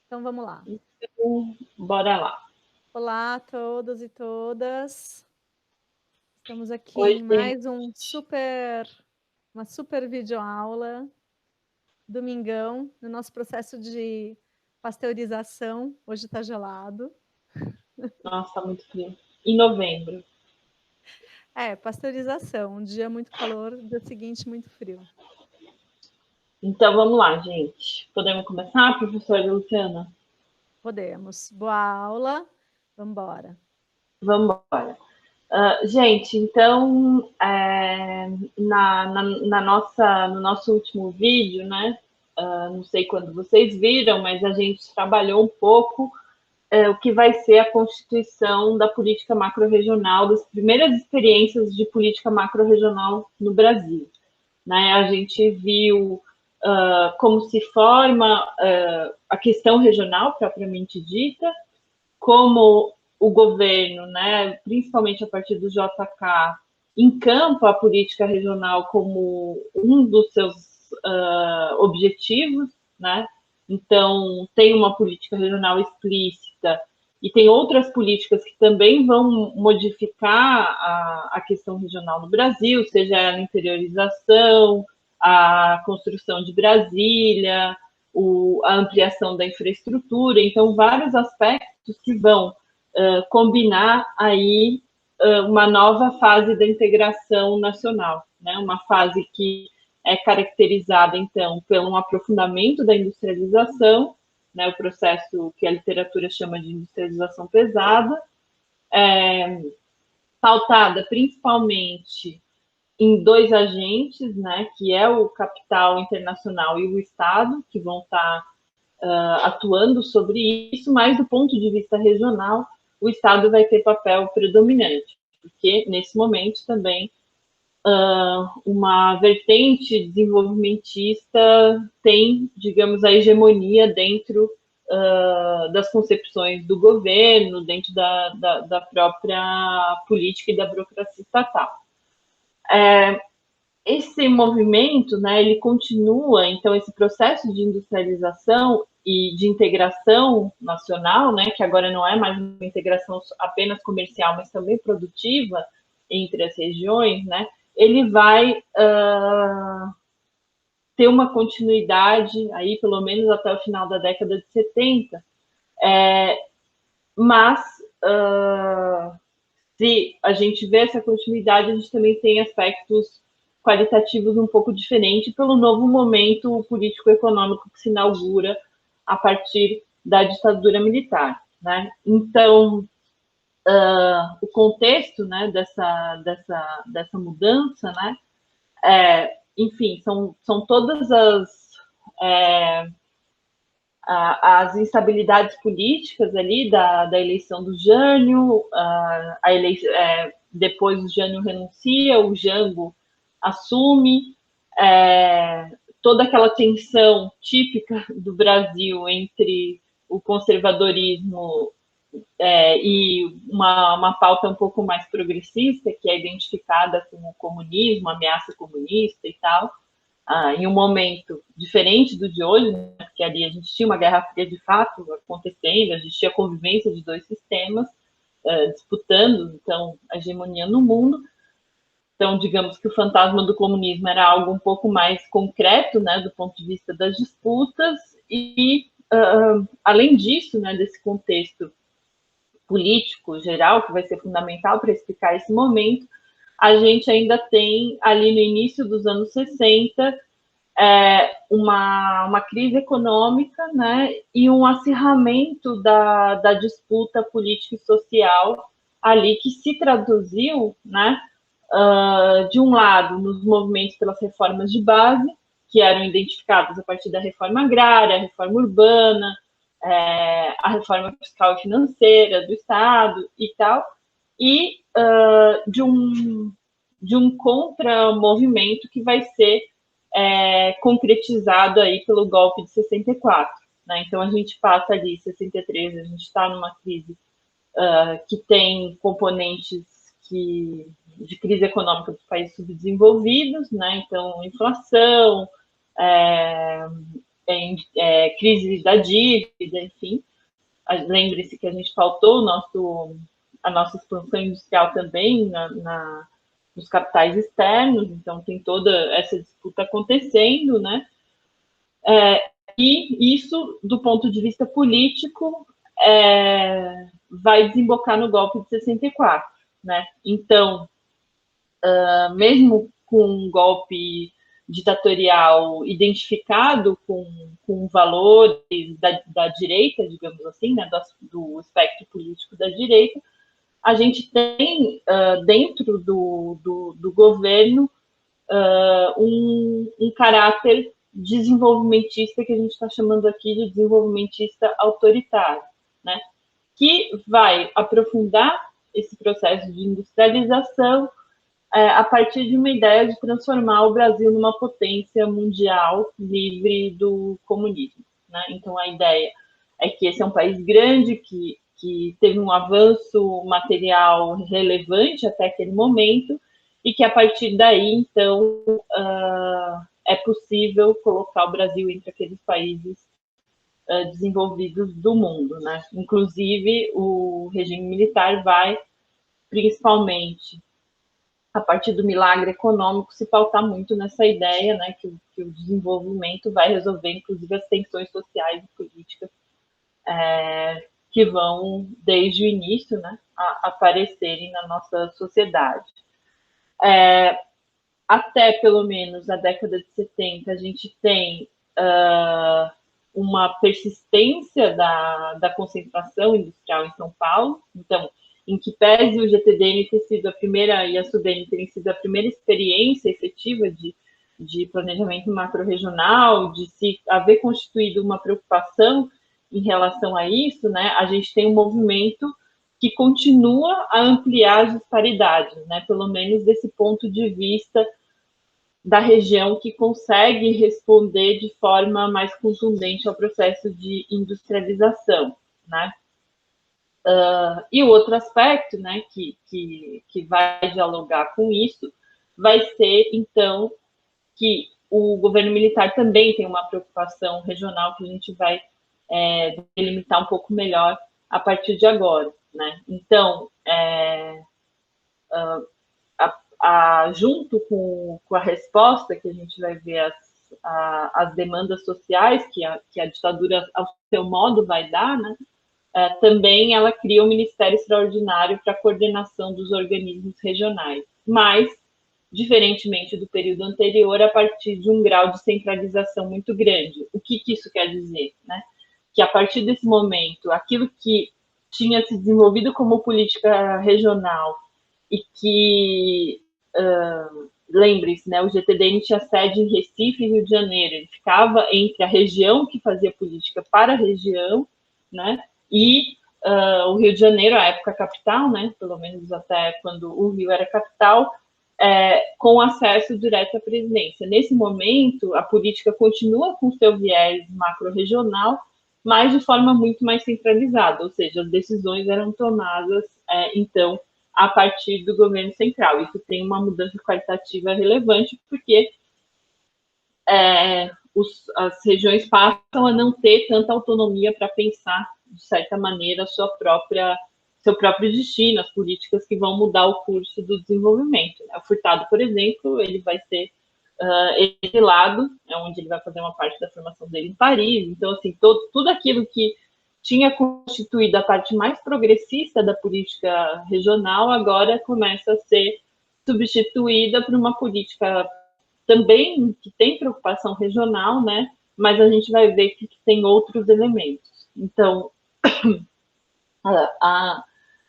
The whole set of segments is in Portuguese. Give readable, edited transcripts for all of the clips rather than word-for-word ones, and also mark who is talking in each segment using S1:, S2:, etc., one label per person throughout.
S1: Então vamos lá.
S2: Então, bora lá.
S1: Olá a todos e todas. Estamos aqui
S2: Oi,
S1: em
S2: gente.
S1: mais uma super videoaula, domingão, no nosso processo de pasteurização. Hoje está gelado.
S2: Nossa, tá muito frio. Em novembro.
S1: Pasteurização. Um dia muito calor, dia seguinte muito frio.
S2: Então, vamos lá, gente. Podemos começar, professora Luciana?
S1: Podemos. Boa aula. Vamos embora.
S2: Vamos embora. Gente, então, no nosso último vídeo, né? Não sei quando vocês viram, mas a gente trabalhou um pouco o que vai ser a constituição da política macro-regional, das primeiras experiências de política macro-regional no Brasil. Né? A gente viu como se forma a questão regional propriamente dita, como o governo, né, principalmente a partir do JK, encampa a política regional como um dos seus objetivos, né? Então, tem uma política regional explícita e tem outras políticas que também vão modificar a questão regional no Brasil, seja a interiorização, a construção de Brasília, a ampliação da infraestrutura, então vários aspectos que vão combinar aí uma nova fase da integração nacional, né? Uma fase que é caracterizada, então, pelo aprofundamento da industrialização, né? O processo que a literatura chama de industrialização pesada, pautada principalmente em dois agentes, né? Que é o capital internacional e o Estado, que vão estar atuando sobre isso, mas do ponto de vista regional, o Estado vai ter papel predominante, porque nesse momento também uma vertente desenvolvimentista tem, digamos, a hegemonia dentro das concepções do governo, dentro da própria política e da burocracia estatal. Esse movimento, né, ele continua, então, esse processo de industrialização e de integração nacional, né, que agora não é mais uma integração apenas comercial, mas também produtiva entre as regiões, né, ele vai ter uma continuidade aí, pelo menos até o final da década de 70, mas se a gente vê essa continuidade, a gente também tem aspectos qualitativos um pouco diferentes pelo novo momento político-econômico que se inaugura a partir da ditadura militar. Né? Então, o contexto, né, dessa mudança, né, enfim, são todas as instabilidades políticas ali da eleição do Jânio, depois o Jânio renuncia, o Jango assume, toda aquela tensão típica do Brasil entre o conservadorismo e uma pauta um pouco mais progressista, que é identificada com o comunismo, ameaça comunista e tal, em um momento diferente do de hoje, né, porque ali a gente tinha uma guerra fria de fato acontecendo, a gente tinha a convivência de dois sistemas disputando, então, a hegemonia no mundo. Então, digamos que o fantasma do comunismo era algo um pouco mais concreto, né, do ponto de vista das disputas, e, além disso, né, desse contexto político geral, que vai ser fundamental para explicar esse momento, a gente ainda tem, ali no início dos anos 60, uma crise econômica, né, e um acirramento da disputa política e social ali que se traduziu, né, de um lado, nos movimentos pelas reformas de base, que eram identificados a partir da reforma agrária, a reforma urbana, a reforma fiscal e financeira do Estado e tal, e de um contra-movimento que vai ser concretizado aí pelo golpe de 64. Né? Então, a gente passa ali, 63, a gente está numa crise que tem componentes de crise econômica dos países subdesenvolvidos, né? Então, inflação, crise da dívida, enfim. Lembre-se que a gente pautou a nossa expansão industrial também nos capitais externos, então tem toda essa disputa acontecendo, né? E isso, do ponto de vista político, vai desembocar no golpe de 64, né? Então, mesmo com um golpe ditatorial identificado com valores da direita, digamos assim, né, do espectro político da direita, a gente tem dentro do governo um caráter desenvolvimentista que a gente está chamando aqui de desenvolvimentista autoritário, né, que vai aprofundar esse processo de industrialização a partir de uma ideia de transformar o Brasil numa potência mundial livre do comunismo, né? Então, a ideia é que esse é um país grande, que teve um avanço material relevante até aquele momento, e que, a partir daí, então, é possível colocar o Brasil entre aqueles países desenvolvidos do mundo, né? Inclusive, o regime militar vai, principalmente, a partir do milagre econômico, se pautar muito nessa ideia, né, que o desenvolvimento vai resolver, inclusive, as tensões sociais e políticas que vão, desde o início, né, aparecerem na nossa sociedade. Até, pelo menos, a década de 70, a gente tem uma persistência da concentração industrial em São Paulo. Então, em que pese o GTDM ter sido a primeira e a SUDENE terem sido a primeira experiência efetiva de planejamento macro-regional, de se haver constituído uma preocupação em relação a isso, né, a gente tem um movimento que continua a ampliar as disparidades, né, pelo menos desse ponto de vista da região que consegue responder de forma mais contundente ao processo de industrialização, né? E o outro aspecto, né, que vai dialogar com isso, vai ser, então, que o governo militar também tem uma preocupação regional que a gente vai delimitar um pouco melhor a partir de agora, né? Então, junto com a resposta que a gente vai ver as demandas sociais que a ditadura, ao seu modo, vai dar, né? Também ela cria um Ministério Extraordinário para a coordenação dos organismos regionais, mas, diferentemente do período anterior, a partir de um grau de centralização muito grande. O que isso quer dizer? Né? Que, a partir desse momento, aquilo que tinha se desenvolvido como política regional e que, lembre-se, né, o GTDM tinha sede em Recife e Rio de Janeiro, ele ficava entre a região que fazia política para a região, né, e o Rio de Janeiro, a época capital, né, pelo menos até quando o Rio era capital, com acesso direto à presidência. Nesse momento, a política continua com seu viés macro-regional, mas de forma muito mais centralizada, ou seja, as decisões eram tomadas, então, a partir do governo central. Isso tem uma mudança qualitativa relevante, porque as regiões passam a não ter tanta autonomia para pensar, de certa maneira, seu próprio destino, as políticas que vão mudar o curso do desenvolvimento. O Furtado, por exemplo, ele vai ser exilado, onde ele vai fazer uma parte da formação dele em Paris. Então, assim, tudo aquilo que tinha constituído a parte mais progressista da política regional, agora começa a ser substituída por uma política também que tem preocupação regional, né? Mas a gente vai ver que tem outros elementos. Então,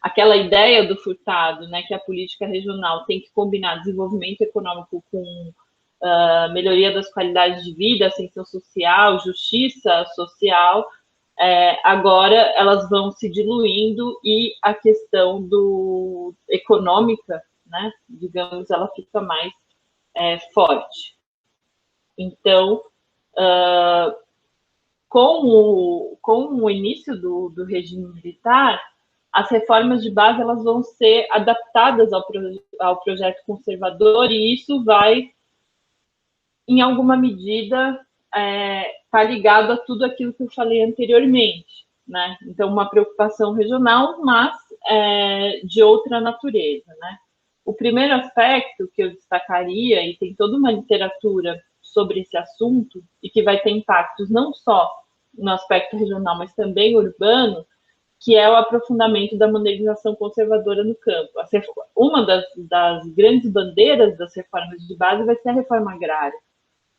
S2: aquela ideia do Furtado, né, que a política regional tem que combinar desenvolvimento econômico com melhoria das qualidades de vida, ascensão social, justiça social, agora elas vão se diluindo e a questão econômica, né, digamos, ela fica mais forte. Então, com o início do regime militar, as reformas de base elas vão ser adaptadas ao projeto conservador, e isso vai, em alguma medida, está ligado a tudo aquilo que eu falei anteriormente, né? Então, uma preocupação regional, mas de outra natureza, né? O primeiro aspecto que eu destacaria, e tem toda uma literatura sobre esse assunto, e que vai ter impactos não só no aspecto regional, mas também urbano, que é o aprofundamento da modernização conservadora no campo. Uma das grandes bandeiras das reformas de base vai ser a reforma agrária,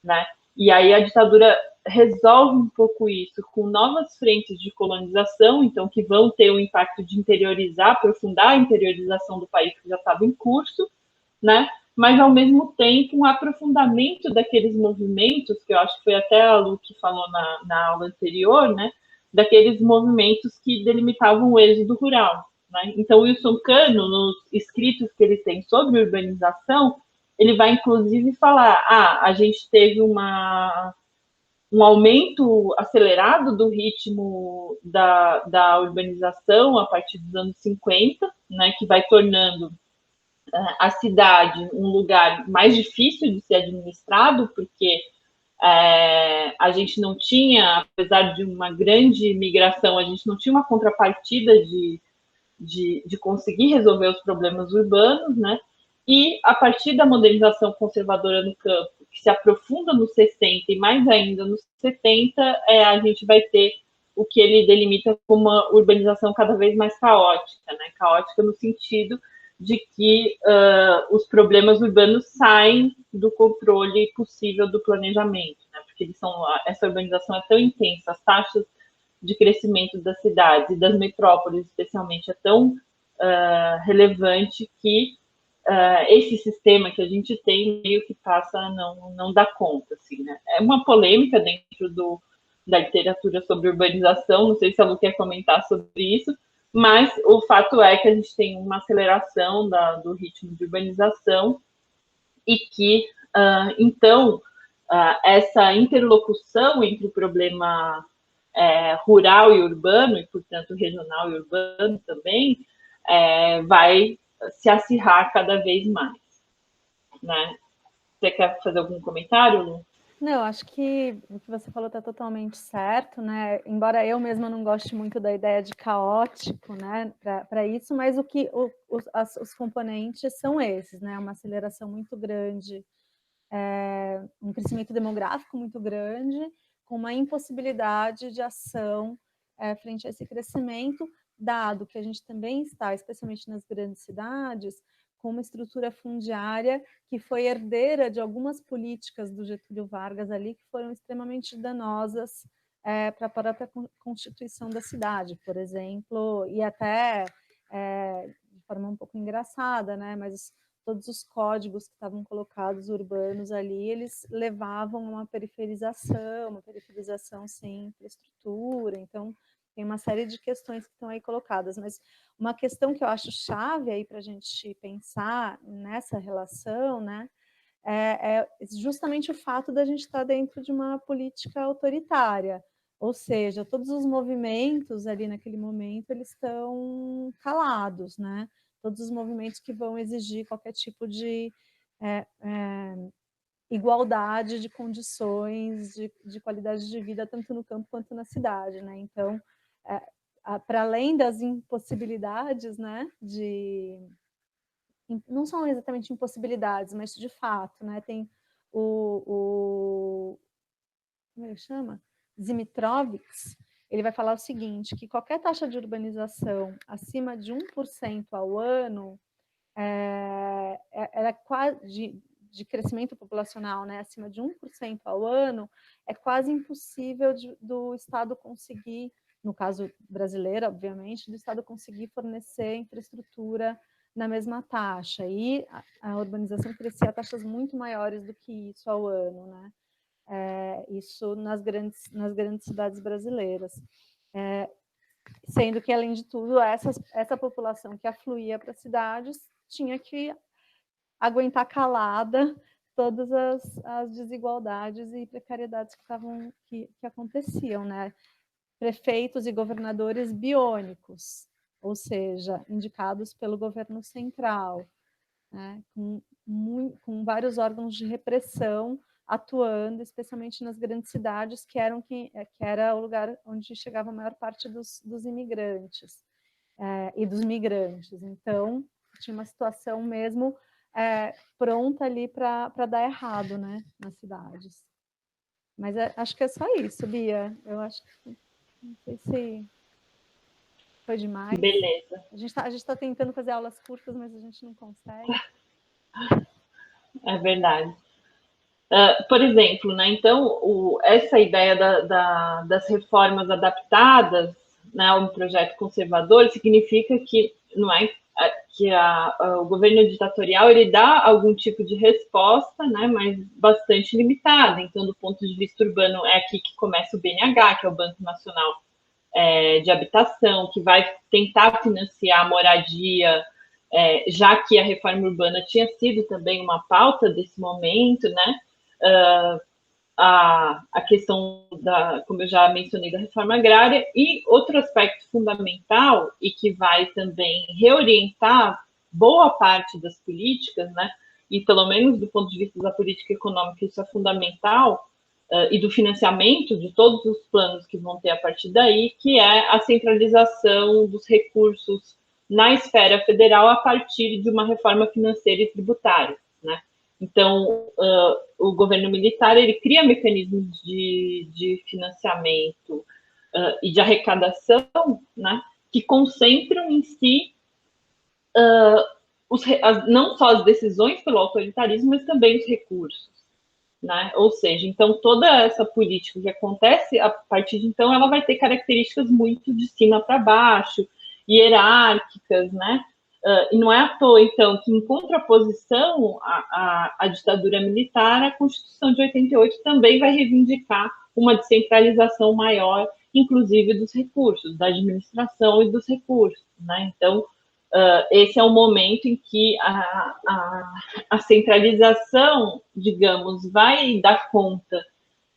S2: né? E aí a ditadura resolve um pouco isso com novas frentes de colonização, então que vão ter o impacto de interiorizar, aprofundar a interiorização do país que já estava em curso, né? Mas ao mesmo tempo um aprofundamento daqueles movimentos, que eu acho que foi até a Lu que falou na aula anterior, né? Daqueles movimentos que delimitavam o êxodo rural, né? Então, Wilson Cano, nos escritos que ele tem sobre urbanização, ele vai inclusive falar: a gente teve um aumento acelerado do ritmo da urbanização a partir dos anos 50, né, que vai tornando a cidade um lugar mais difícil de ser administrado, porque a gente não tinha, apesar de uma grande migração, a gente não tinha uma contrapartida de conseguir resolver os problemas urbanos, né? E a partir da modernização conservadora no campo, que se aprofunda nos 60 e mais ainda nos 70, a gente vai ter o que ele delimita como uma urbanização cada vez mais caótica, né? Caótica no sentido de que os problemas urbanos saem do controle possível do planejamento, né? Porque essa urbanização é tão intensa, as taxas de crescimento das cidades e das metrópoles, especialmente, é tão relevante que esse sistema que a gente tem meio que passa a não dar conta. Assim, né? É uma polêmica dentro da literatura sobre urbanização, não sei se a Lu quer comentar sobre isso, mas o fato é que a gente tem uma aceleração do ritmo de urbanização e que, então, essa interlocução entre o problema rural e urbano, e, portanto, regional e urbano também, vai se acirrar cada vez mais. Né? Você quer fazer algum comentário, Lu?
S1: Não, acho que o que você falou está totalmente certo, né? Embora eu mesma não goste muito da ideia de caótico, né, para isso, mas os componentes são esses, né? Uma aceleração muito grande, um crescimento demográfico muito grande, com uma impossibilidade de ação frente a esse crescimento, dado que a gente também está, especialmente nas grandes cidades, com uma estrutura fundiária que foi herdeira de algumas políticas do Getúlio Vargas ali, que foram extremamente danosas para a própria constituição da cidade, por exemplo, e até de forma um pouco engraçada, né? Mas todos os códigos que estavam colocados urbanos ali, eles levavam a uma periferização sem infraestrutura, então tem uma série de questões que estão aí colocadas, mas uma questão que eu acho chave aí para a gente pensar nessa relação, né, é justamente o fato da gente estar dentro de uma política autoritária, ou seja, todos os movimentos ali naquele momento, eles estão calados, né? Todos os movimentos que vão exigir qualquer tipo de igualdade de condições, de qualidade de vida, tanto no campo quanto na cidade, né? Então, para além das impossibilidades, né, não são exatamente impossibilidades, mas de fato, né, tem como ele chama? Zimitrovics, ele vai falar o seguinte, que qualquer taxa de urbanização acima de 1% ao ano, era quase de crescimento populacional, né, acima de 1% ao ano, é quase impossível do Estado conseguir, no caso brasileiro, obviamente, do Estado conseguir fornecer infraestrutura na mesma taxa. E a urbanização crescia a taxas muito maiores do que isso ao ano, né? Isso nas grandes cidades brasileiras. Sendo que, além de tudo, essa população que afluía para as cidades tinha que aguentar calada todas as desigualdades e precariedades que aconteciam, né? Prefeitos e governadores biônicos, ou seja, indicados pelo governo central, né? Com vários órgãos de repressão atuando, especialmente nas grandes cidades, que era o lugar onde chegava a maior parte dos imigrantes e dos migrantes. Então, tinha uma situação mesmo pronta ali para dar errado, né, nas cidades. Mas acho que é só isso, Bia. Eu acho que não sei se foi demais.
S2: Beleza.
S1: A gente tá tentando fazer aulas curtas, mas a gente não consegue.
S2: É verdade. Por exemplo, né, então, essa ideia das reformas adaptadas, né, a um projeto conservador significa que não é que o governo ditatorial ele dá algum tipo de resposta, né, mas bastante limitada. Então, do ponto de vista urbano, é aqui que começa o BNH, que é o Banco Nacional de Habitação, que vai tentar financiar a moradia, já que a reforma urbana tinha sido também uma pauta desse momento, né? A questão como eu já mencionei, da reforma agrária, e outro aspecto fundamental e que vai também reorientar boa parte das políticas, né? E pelo menos do ponto de vista da política econômica isso é fundamental, e do financiamento de todos os planos que vão ter a partir daí, que é a centralização dos recursos na esfera federal a partir de uma reforma financeira e tributária, né? Então, o governo militar ele cria mecanismos de financiamento e de arrecadação, né, que concentram em si não só as decisões pelo autoritarismo, mas também os recursos. Né? Ou seja, então toda essa política que acontece a partir de então ela vai ter características muito de cima para baixo, hierárquicas, né? E não é à toa, então, que em contraposição à ditadura militar, a Constituição de 88 também vai reivindicar uma descentralização maior, inclusive dos recursos, da administração e dos recursos, né? Então, esse é o momento em que a centralização, digamos, vai dar conta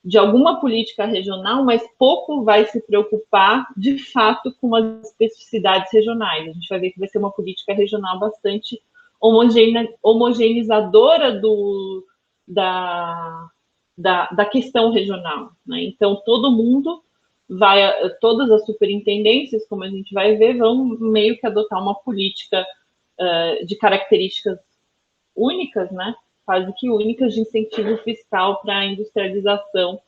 S2: de alguma política regional, mas pouco vai se preocupar, de fato, com as especificidades regionais. A gente vai ver que vai ser uma política regional bastante homogeneizadora da questão regional, né? Então, todo mundo todas as superintendências, como a gente vai ver, vão meio que adotar uma política de características únicas, né? Quase que únicas de incentivo fiscal para a industrialização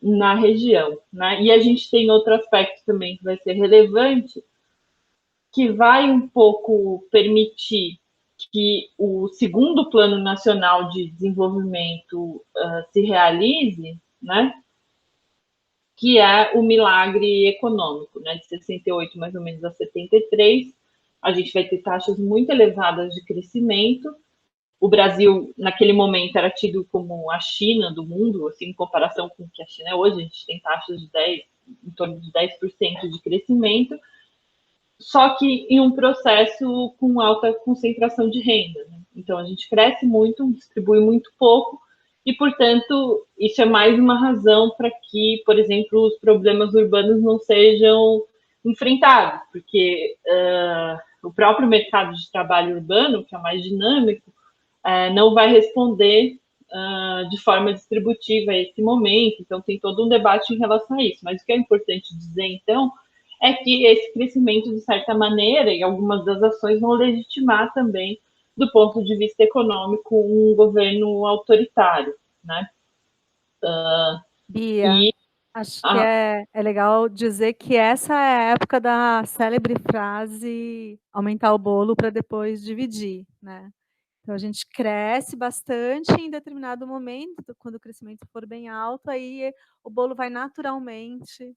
S2: na região, né? E a gente tem outro aspecto também que vai ser relevante, que vai um pouco permitir que o segundo Plano Nacional de Desenvolvimento se realize, né? Que é o milagre econômico, né? De 68 mais ou menos a 73, a gente vai ter taxas muito elevadas de crescimento. O Brasil, naquele momento, era tido como a China do mundo, assim, em comparação com o que a China é hoje, a gente tem taxas de em torno de 10% de crescimento, só que em um processo com alta concentração de renda, né? Então, a gente cresce muito, distribui muito pouco, e, portanto, isso é mais uma razão para que, por exemplo, os problemas urbanos não sejam enfrentados, porque o próprio mercado de trabalho urbano, que é mais dinâmico, não vai responder de forma distributiva a esse momento, então tem todo um debate em relação a isso. Mas o que é importante dizer, então, é que esse crescimento, de certa maneira, e algumas das ações vão legitimar também, do ponto de vista econômico, um governo autoritário, né?
S1: Bia, acho que é legal dizer que essa é a época da célebre frase aumentar o bolo para depois dividir, né? Então a gente cresce bastante em determinado momento, quando o crescimento for bem alto, aí o bolo vai naturalmente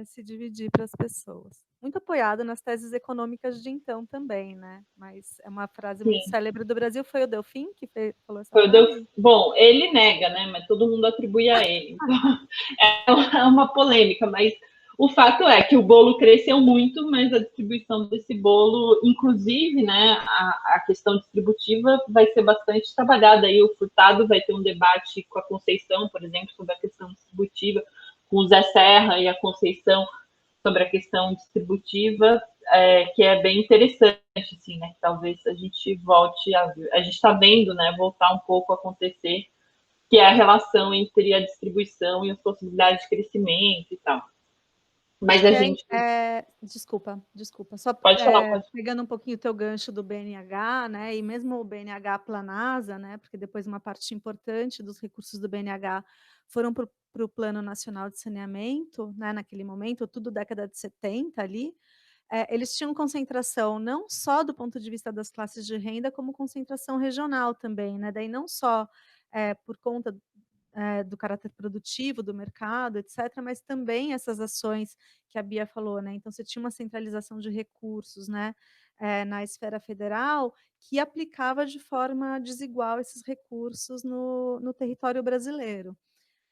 S1: se dividir para as pessoas. Muito apoiado nas teses econômicas de então também, né? Mas é uma frase muito célebre do Brasil. Foi o Delfim que falou essa frase?
S2: Bom, ele nega, né? Mas todo mundo atribui a ele. Então, é uma polêmica, mas o fato é que o bolo cresceu muito, mas a distribuição desse bolo, inclusive, né, a questão distributiva vai ser bastante trabalhada. Aí o Furtado vai ter um debate com a Conceição, por exemplo, sobre a questão distributiva, com o Zé Serra e a Conceição sobre a questão distributiva, que é bem interessante, assim, né? Talvez a gente volte a gente está vendo, né, voltar um pouco a acontecer que é a relação entre a distribuição e as possibilidades de crescimento e tal. Mas
S1: Acho
S2: a
S1: que
S2: gente...
S1: desculpa, só
S2: Pode falar, pode.
S1: pegando um pouquinho o teu gancho do BNH, né, e mesmo o BNH Planasa, né, porque depois uma parte importante dos recursos do BNH foram para o Plano Nacional de Saneamento, né, naquele momento, tudo década de 70 ali, eles tinham concentração não só do ponto de vista das classes de renda, como concentração regional também, né, daí não só por conta do caráter produtivo do mercado, etc., mas também essas ações que a Bia falou, né? Então, você tinha uma centralização de recursos, né, na esfera federal, que aplicava de forma desigual esses recursos no território brasileiro,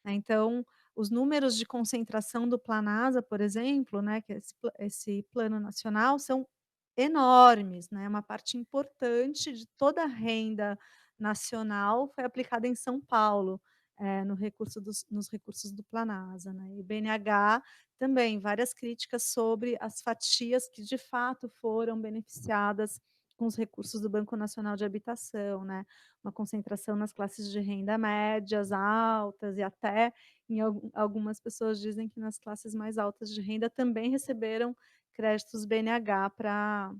S1: né? Então, os números de concentração do Planasa, por exemplo, né, que é esse plano nacional, são enormes, né? Uma parte importante de toda a renda nacional foi aplicada em São Paulo, nos recursos do Planasa, né? E o BNH também, várias críticas sobre as fatias que de fato foram beneficiadas com os recursos do Banco Nacional de Habitação, né? Uma concentração nas classes de renda médias, altas e até algumas pessoas dizem que nas classes mais altas de renda também receberam créditos BNH para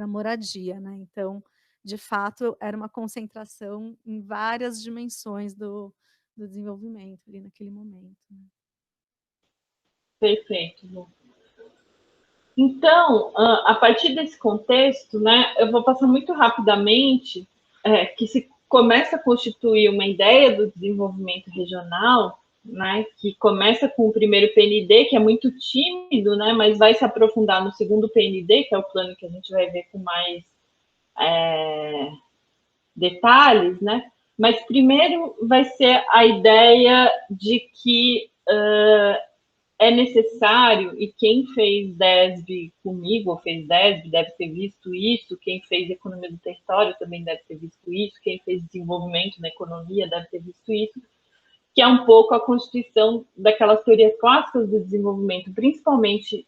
S1: moradia, né? Então, de fato, era uma concentração em várias dimensões do desenvolvimento ali naquele momento, né?
S2: Perfeito, Lu. Então, a partir desse contexto, né, eu vou passar muito rapidamente que se começa a constituir uma ideia do desenvolvimento regional, né, que começa com o primeiro PND, que é muito tímido, né, mas vai se aprofundar no segundo PND, que é o plano que a gente vai ver com mais detalhes, né? Mas primeiro vai ser a ideia de que é necessário, e quem fez DESB comigo, ou fez DESB, deve ter visto isso, quem fez Economia do Território também deve ter visto isso, quem fez Desenvolvimento na Economia deve ter visto isso, que é um pouco a constituição daquelas teorias clássicas do desenvolvimento, principalmente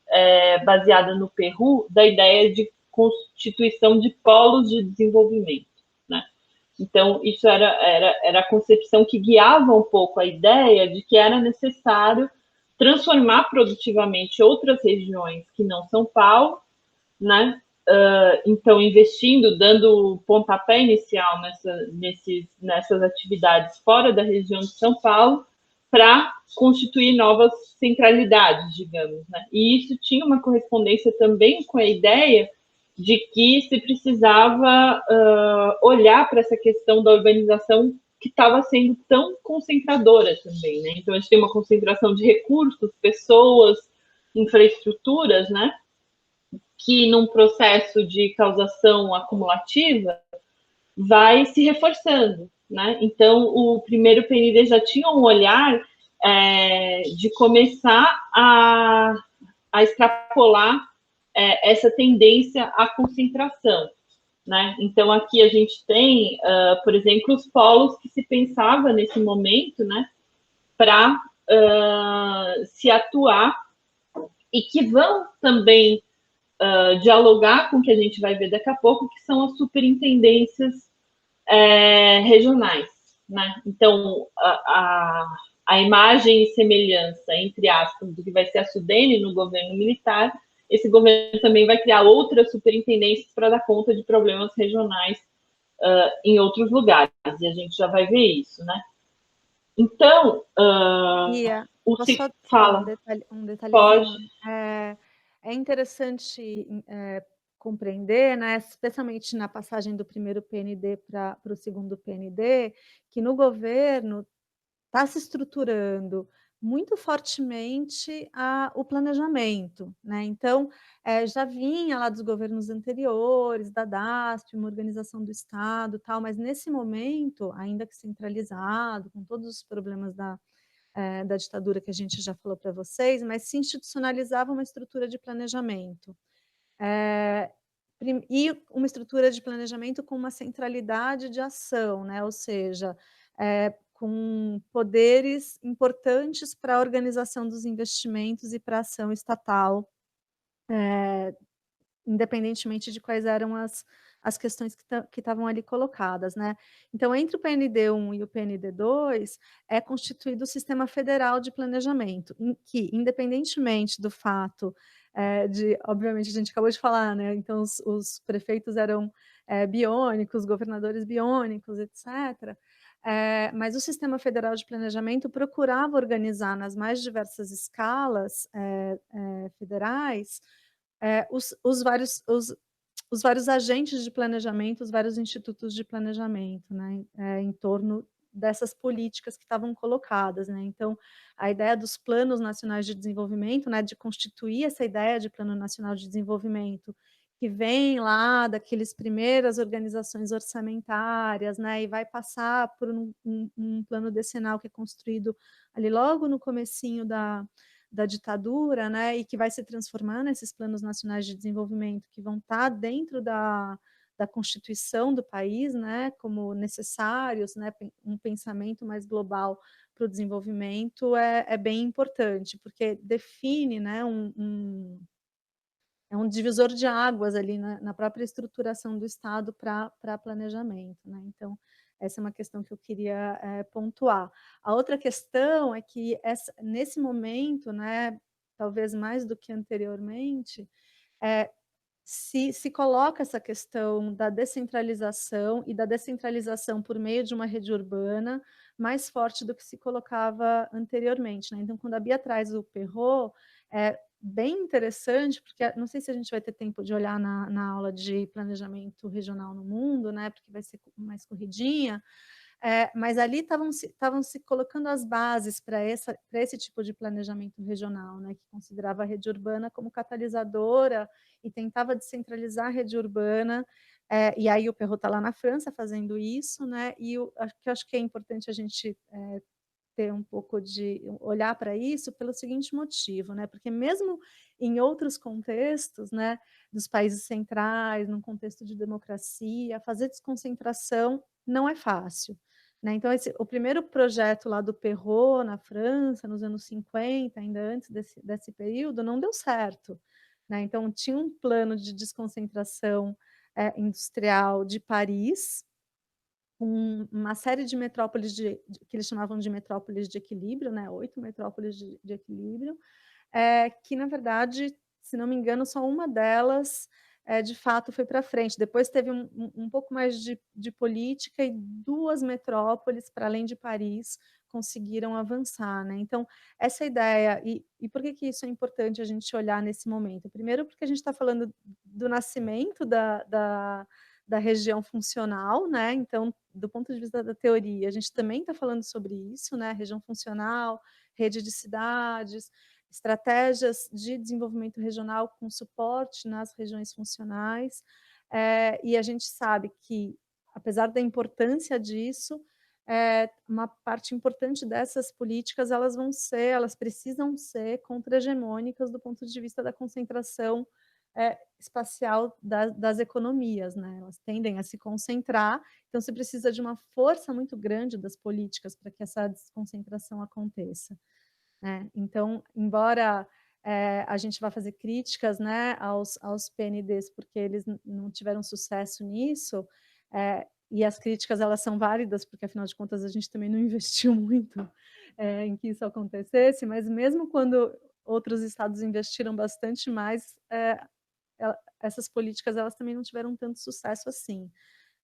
S2: baseada no Peru, da ideia de constituição de polos de desenvolvimento, né? Então, isso era a concepção que guiava um pouco a ideia de que era necessário transformar produtivamente outras regiões que não São Paulo, né? Então, investindo, dando pontapé inicial nessas atividades fora da região de São Paulo, para constituir novas centralidades, digamos, né? E isso tinha uma correspondência também com a ideia de que se precisava olhar para essa questão da urbanização que estava sendo tão concentradora também, né? Então, a gente tem uma concentração de recursos, pessoas, infraestruturas, né? Que num processo de causação acumulativa vai se reforçando, né? Então, o primeiro PND já tinha um olhar de começar a extrapolar essa tendência à concentração, né? Então, aqui a gente tem, por exemplo, os polos que se pensava nesse momento, né, para se atuar e que vão também dialogar com o que a gente vai ver daqui a pouco, que são as superintendências regionais, né? Então, a imagem e semelhança, entre aspas, do que vai ser a Sudene no governo militar, esse governo também vai criar outras superintendências para dar conta de problemas regionais em outros lugares, e a gente já vai ver isso, né? Então,
S1: posso só falar
S2: fala,
S1: um
S2: pode.
S1: detalhezinho? É interessante compreender, né, especialmente na passagem do primeiro PND para o segundo PND, que no governo está se estruturando muito fortemente o planejamento, né? Então, já vinha lá dos governos anteriores, da DASP, uma organização do Estado, tal, mas nesse momento, ainda que centralizado, com todos os problemas da ditadura que a gente já falou para vocês, mas se institucionalizava uma estrutura de planejamento. E uma estrutura de planejamento com uma centralidade de ação, né? Ou seja, com poderes importantes para a organização dos investimentos e para a ação estatal, independentemente de quais eram as as questões que estavam ali colocadas, né. Então, entre o PND 1 e o PND 2 é constituído o Sistema Federal de Planejamento, em que, independentemente do fato, de obviamente, a gente acabou de falar, né, então os prefeitos eram, biônicos, governadores biônicos, etc. Mas o Sistema Federal de Planejamento procurava organizar nas mais diversas escalas, federais, os vários agentes de planejamento, os vários institutos de planejamento, né, em torno dessas políticas que estavam colocadas, né. Então, a ideia dos planos nacionais de desenvolvimento, né, de constituir essa ideia de plano nacional de desenvolvimento, que vem lá daqueles primeiras organizações orçamentárias, né, e vai passar por um plano decenal que é construído ali logo no comecinho da ditadura, né, e que vai se transformar nesses planos nacionais de desenvolvimento que vão estar dentro da Constituição do país, né, como necessários, né, um pensamento mais global para o desenvolvimento é bem importante, porque define, né, é um divisor de águas ali na própria estruturação do Estado para planejamento, né. Então, essa é uma questão que eu queria, pontuar. A outra questão é que nesse momento, né, talvez mais do que anteriormente, eh, se coloca essa questão da descentralização e da descentralização por meio de uma rede urbana mais forte do que se colocava anteriormente, né. Então, quando a Bia traz o Perrot, é bem interessante, porque não sei se a gente vai ter tempo de olhar na aula de planejamento regional no mundo, né, porque vai ser mais corridinha, mas ali estavam se colocando as bases para esse tipo de planejamento regional, né, que considerava a rede urbana como catalisadora e tentava descentralizar a rede urbana, e aí o Perrot está lá na França fazendo isso, né, e que eu acho que é importante a gente, ter um pouco de olhar para isso pelo seguinte motivo, né, porque mesmo em outros contextos, né, dos países centrais, num contexto de democracia, fazer desconcentração não é fácil, né. Então o primeiro projeto lá do Perrot na França, nos anos 50, ainda antes desse período, não deu certo, né. Então tinha um plano de desconcentração, industrial de Paris, com uma série de metrópoles que eles chamavam de metrópoles de equilíbrio, né, 8 metrópoles de equilíbrio, que na verdade, se não me engano, só uma delas, de fato foi para frente. Depois teve um pouco mais de política e 2 metrópoles, para além de Paris, conseguiram avançar, né. Então, essa ideia e por que que isso é importante a gente olhar nesse momento? Primeiro porque a gente está falando do nascimento da região funcional, né, então, do ponto de vista da teoria, a gente também está falando sobre isso, né, região funcional, rede de cidades, estratégias de desenvolvimento regional com suporte nas regiões funcionais, e a gente sabe que, apesar da importância disso, uma parte importante dessas políticas, elas precisam ser contra-hegemônicas do ponto de vista da concentração, espacial das economias, né, elas tendem a se concentrar, então você precisa de uma força muito grande das políticas para que essa desconcentração aconteça, né. Então, embora, a gente vá fazer críticas, né, aos PNDs, porque eles não tiveram sucesso nisso, e as críticas elas são válidas, porque afinal de contas a gente também não investiu muito, em que isso acontecesse, mas mesmo quando outros estados investiram bastante mais, essas políticas elas também não tiveram tanto sucesso assim,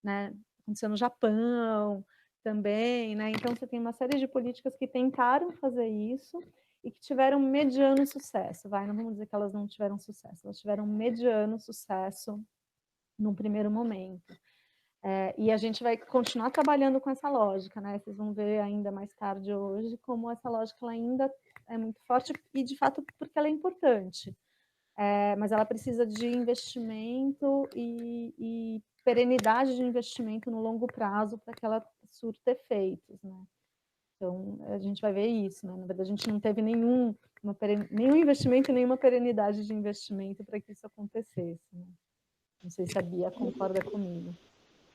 S1: né. Aconteceu no Japão também, né, então você tem uma série de políticas que tentaram fazer isso e que tiveram mediano sucesso, não vamos dizer que elas não tiveram sucesso, elas tiveram mediano sucesso num primeiro momento. E a gente vai continuar trabalhando com essa lógica, né, vocês vão ver ainda mais tarde hoje como essa lógica ela ainda é muito forte e de fato porque ela é importante. Mas ela precisa de investimento e perenidade de investimento no longo prazo para que ela surta efeitos, né. Então, a gente vai ver isso, né, na verdade a gente não teve nenhum investimento e nenhuma perenidade de investimento para que isso acontecesse, né. Não sei se a Bia concorda comigo.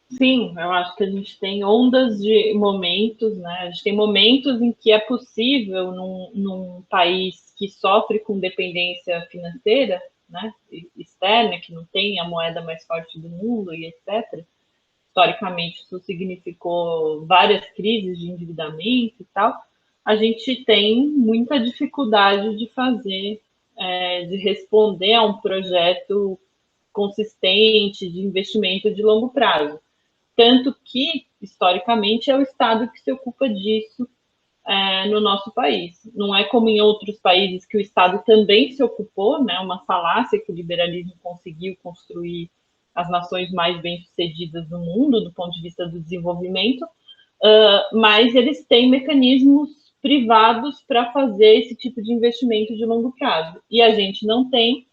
S2: Sim, eu acho que a gente tem ondas de momentos, né? A gente tem momentos em que é possível, num país que sofre com dependência financeira, né, externa, que não tem a moeda mais forte do mundo e etc. Historicamente, isso significou várias crises de endividamento e tal. A gente tem muita dificuldade de fazer, de responder a um projeto consistente de investimento de longo prazo. Tanto que, historicamente, é o Estado que se ocupa disso no nosso país. Não é como em outros países que o Estado também se ocupou, né? Uma falácia que o liberalismo conseguiu construir as nações mais bem-sucedidas do mundo, do ponto de vista do desenvolvimento, mas eles têm mecanismos privados para fazer esse tipo de investimento de longo prazo. E a gente não tem,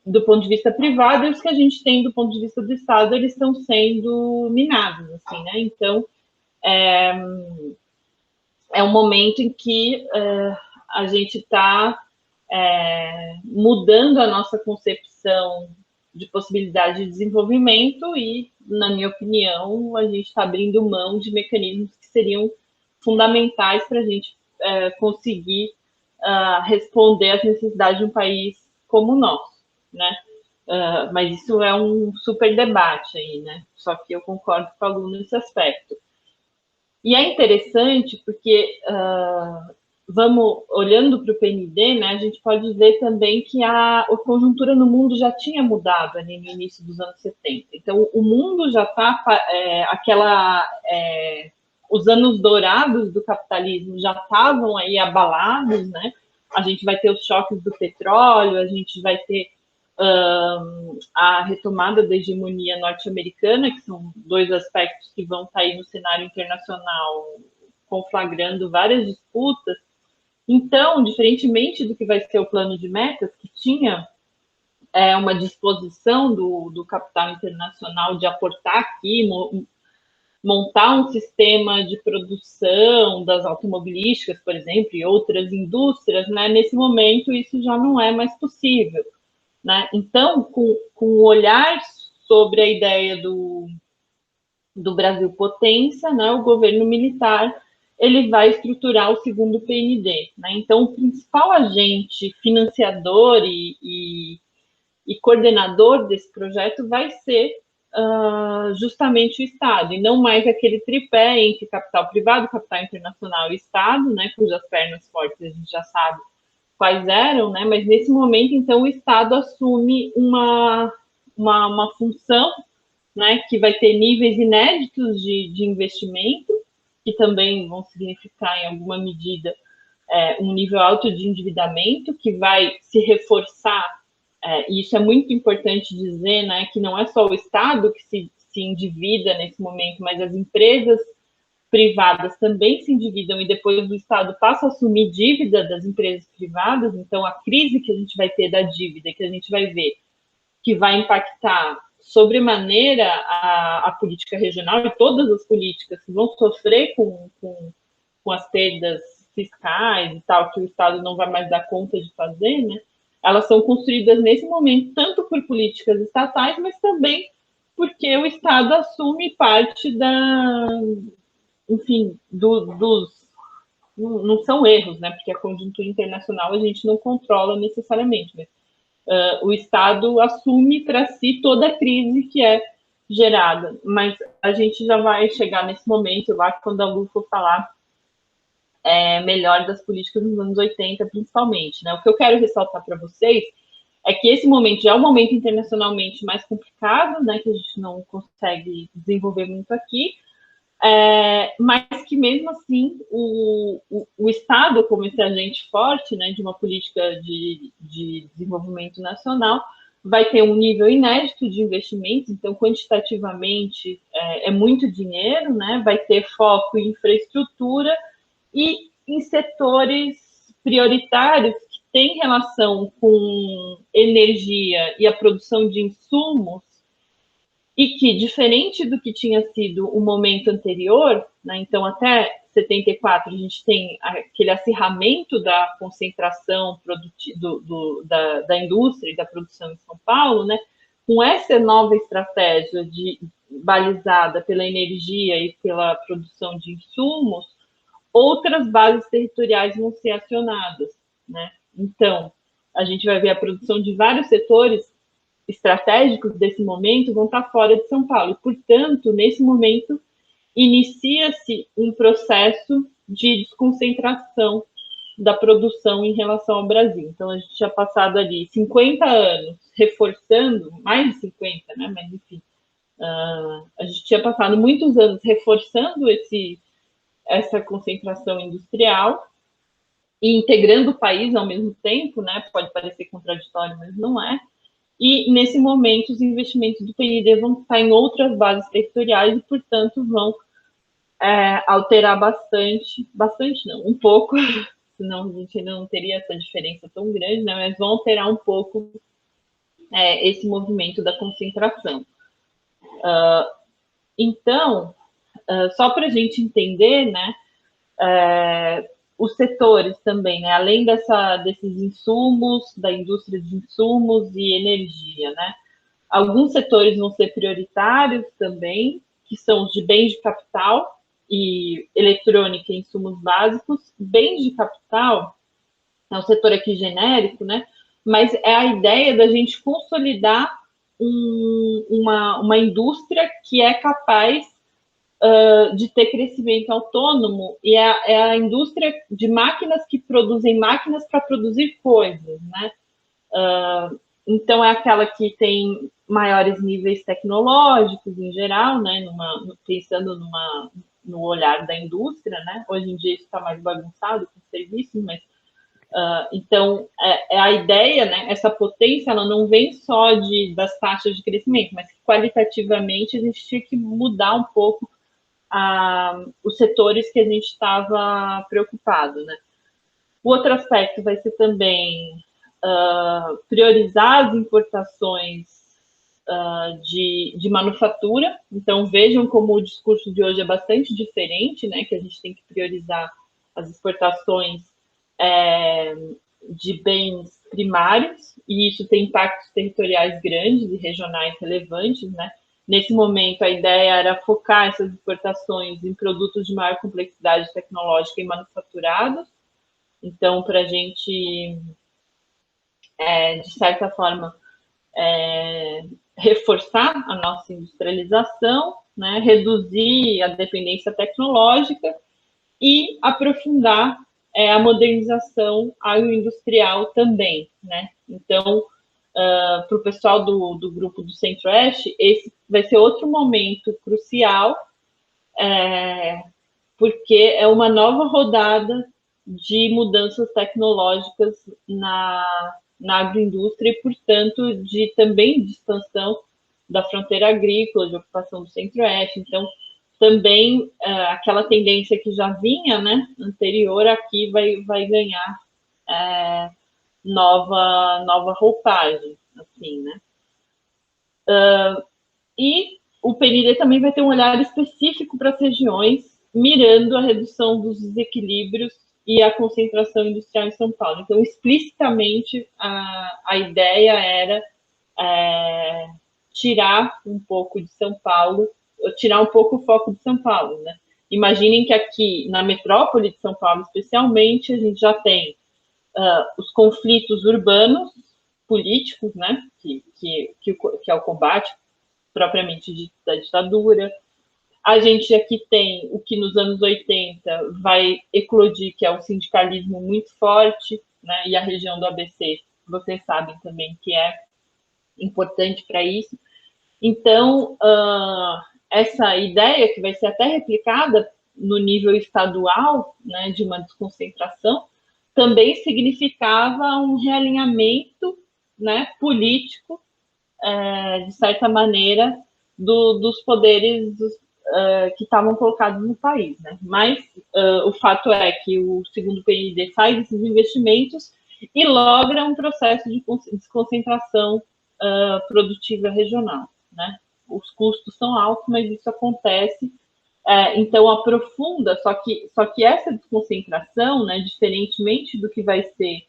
S2: do ponto de vista privado, e os que a gente tem do ponto de vista do Estado, eles estão sendo minados, assim, né? Então, é um momento em que a gente está mudando a nossa concepção de possibilidade de desenvolvimento e, na minha opinião, a gente está abrindo mão de mecanismos que seriam fundamentais para a gente conseguir responder às necessidades de um país como o nosso, né? Mas isso é um super debate aí, né? Só que eu concordo com a Lu nesse aspecto. E é interessante porque, vamos olhando para o PND, né, a gente pode ver também que a conjuntura no mundo já tinha mudado ali no início dos anos 70. Então, o mundo já está, os anos dourados do capitalismo já estavam aí abalados, né? A gente vai ter os choques do petróleo, a gente vai ter a retomada da hegemonia norte-americana, que são dois aspectos que vão estar aí no cenário internacional conflagrando várias disputas. Então, diferentemente do que vai ser o plano de metas, que tinha uma disposição do capital internacional de aportar aqui, montar um sistema de produção das automobilísticas, por exemplo, e outras indústrias, né? Nesse momento isso já não é mais possível. Né? Então, com o olhar sobre a ideia do Brasil potência, né, o governo militar ele vai estruturar o segundo PND. Né? Então, o principal agente financiador e coordenador desse projeto vai ser justamente o Estado, e não mais aquele tripé entre capital privado, capital internacional e Estado, né, cujas pernas fortes a gente já sabe quais eram, né? Mas nesse momento, então, o Estado assume uma função, né, que vai ter níveis inéditos de investimento, que também vão significar, em alguma medida, um nível alto de endividamento, que vai se reforçar, e isso é muito importante dizer, né, que não é só o Estado que se endivida nesse momento, mas as empresas privadas também se endividam e depois o Estado passa a assumir dívida das empresas privadas, então a crise que a gente vai ter da dívida, que a gente vai ver, que vai impactar sobremaneira a política regional e todas as políticas que vão sofrer com as perdas fiscais e tal, que o Estado não vai mais dar conta de fazer, né? Elas são construídas nesse momento tanto por políticas estatais, mas também porque o Estado assume parte enfim, não são erros, né? Porque a conjuntura internacional a gente não controla necessariamente, mas o Estado assume para si toda a crise que é gerada. Mas a gente já vai chegar nesse momento, eu acho, quando a Lu for falar melhor das políticas nos anos 80, principalmente. Né? O que eu quero ressaltar para vocês é que esse momento já é um momento internacionalmente mais complicado, né? Que a gente não consegue desenvolver muito aqui, mas que mesmo assim o Estado, como esse agente forte, né, de uma política de desenvolvimento nacional, vai ter um nível inédito de investimentos, então quantitativamente é muito dinheiro, né, vai ter foco em infraestrutura e em setores prioritários que têm relação com energia e a produção de insumos, e que, diferente do que tinha sido o momento anterior, né, então até 74 a gente tem aquele acirramento da concentração da indústria e da produção em São Paulo, né, com essa nova estratégia balizada pela energia e pela produção de insumos, outras bases territoriais vão ser acionadas. Né? Então, a gente vai ver a produção de vários setores estratégicos desse momento vão estar fora de São Paulo. E, portanto, nesse momento, inicia-se um processo de desconcentração da produção em relação ao Brasil. Então, a gente tinha passado ali 50 anos reforçando, mais de 50, né? Mas, enfim, a gente tinha passado muitos anos reforçando essa concentração industrial e integrando o país ao mesmo tempo, né? Pode parecer contraditório, mas não é. E, nesse momento, os investimentos do PND vão estar em outras bases territoriais e, portanto, vão alterar bastante não, um pouco, senão a gente ainda não teria essa diferença tão grande, né? Mas vão alterar um pouco esse movimento da concentração. Então, só para a gente entender, né, os setores também, né, além desses insumos, da indústria de insumos e energia, né, alguns setores vão ser prioritários também, que são os de bens de capital e eletrônica e insumos básicos. Bens de capital é um setor aqui genérico, né, mas é a ideia da gente consolidar uma indústria que é capaz de ter crescimento autônomo, e é a indústria de máquinas que produzem máquinas para produzir coisas, né? Então, é aquela que tem maiores níveis tecnológicos em geral, né? Pensando no olhar da indústria, né? Hoje em dia isso está mais bagunçado com serviços, mas então a ideia, né? Essa potência, ela não vem só das taxas de crescimento, mas que qualitativamente a gente tinha que mudar um pouco os setores que a gente estava preocupado, né? O outro aspecto vai ser também priorizar as importações de manufatura. Então, vejam como o discurso de hoje é bastante diferente, né? Que a gente tem que priorizar as exportações de bens primários, e isso tem impactos territoriais grandes e regionais relevantes, né? Nesse momento, a ideia era focar essas exportações em produtos de maior complexidade tecnológica e manufaturados. Então, para a gente, de certa forma, reforçar a nossa industrialização, né, reduzir a dependência tecnológica e aprofundar a modernização agroindustrial também, né? Então, para o pessoal do grupo do Centro-Oeste, esse vai ser outro momento crucial, porque é uma nova rodada de mudanças tecnológicas na agroindústria e, portanto, também de expansão da fronteira agrícola, de ocupação do Centro-Oeste. Então, também aquela tendência que já vinha, né, anterior, aqui vai ganhar nova roupagem, assim, né? E o PND também vai ter um olhar específico para as regiões, mirando a redução dos desequilíbrios e a concentração industrial em São Paulo. Então, explicitamente, a ideia era tirar um pouco de São Paulo, tirar um pouco o foco de São Paulo, né? Imaginem que aqui, na metrópole de São Paulo, especialmente, a gente já tem os conflitos urbanos, políticos, né? Que é o combate propriamente da ditadura. A gente aqui tem o que nos anos 80 vai eclodir, que é o sindicalismo muito forte, né? E a região do ABC, vocês sabem também que é importante para isso. Então, essa ideia, que vai ser até replicada no nível estadual, né, de uma desconcentração, também significava um realinhamento, né, político, de certa maneira, dos poderes que estavam colocados no país, né? Mas o fato é que o segundo PND faz esses investimentos e logra um processo de desconcentração produtiva regional, né? Os custos são altos, mas isso acontece. Então, aprofunda, só que essa desconcentração, né, diferentemente do que vai ser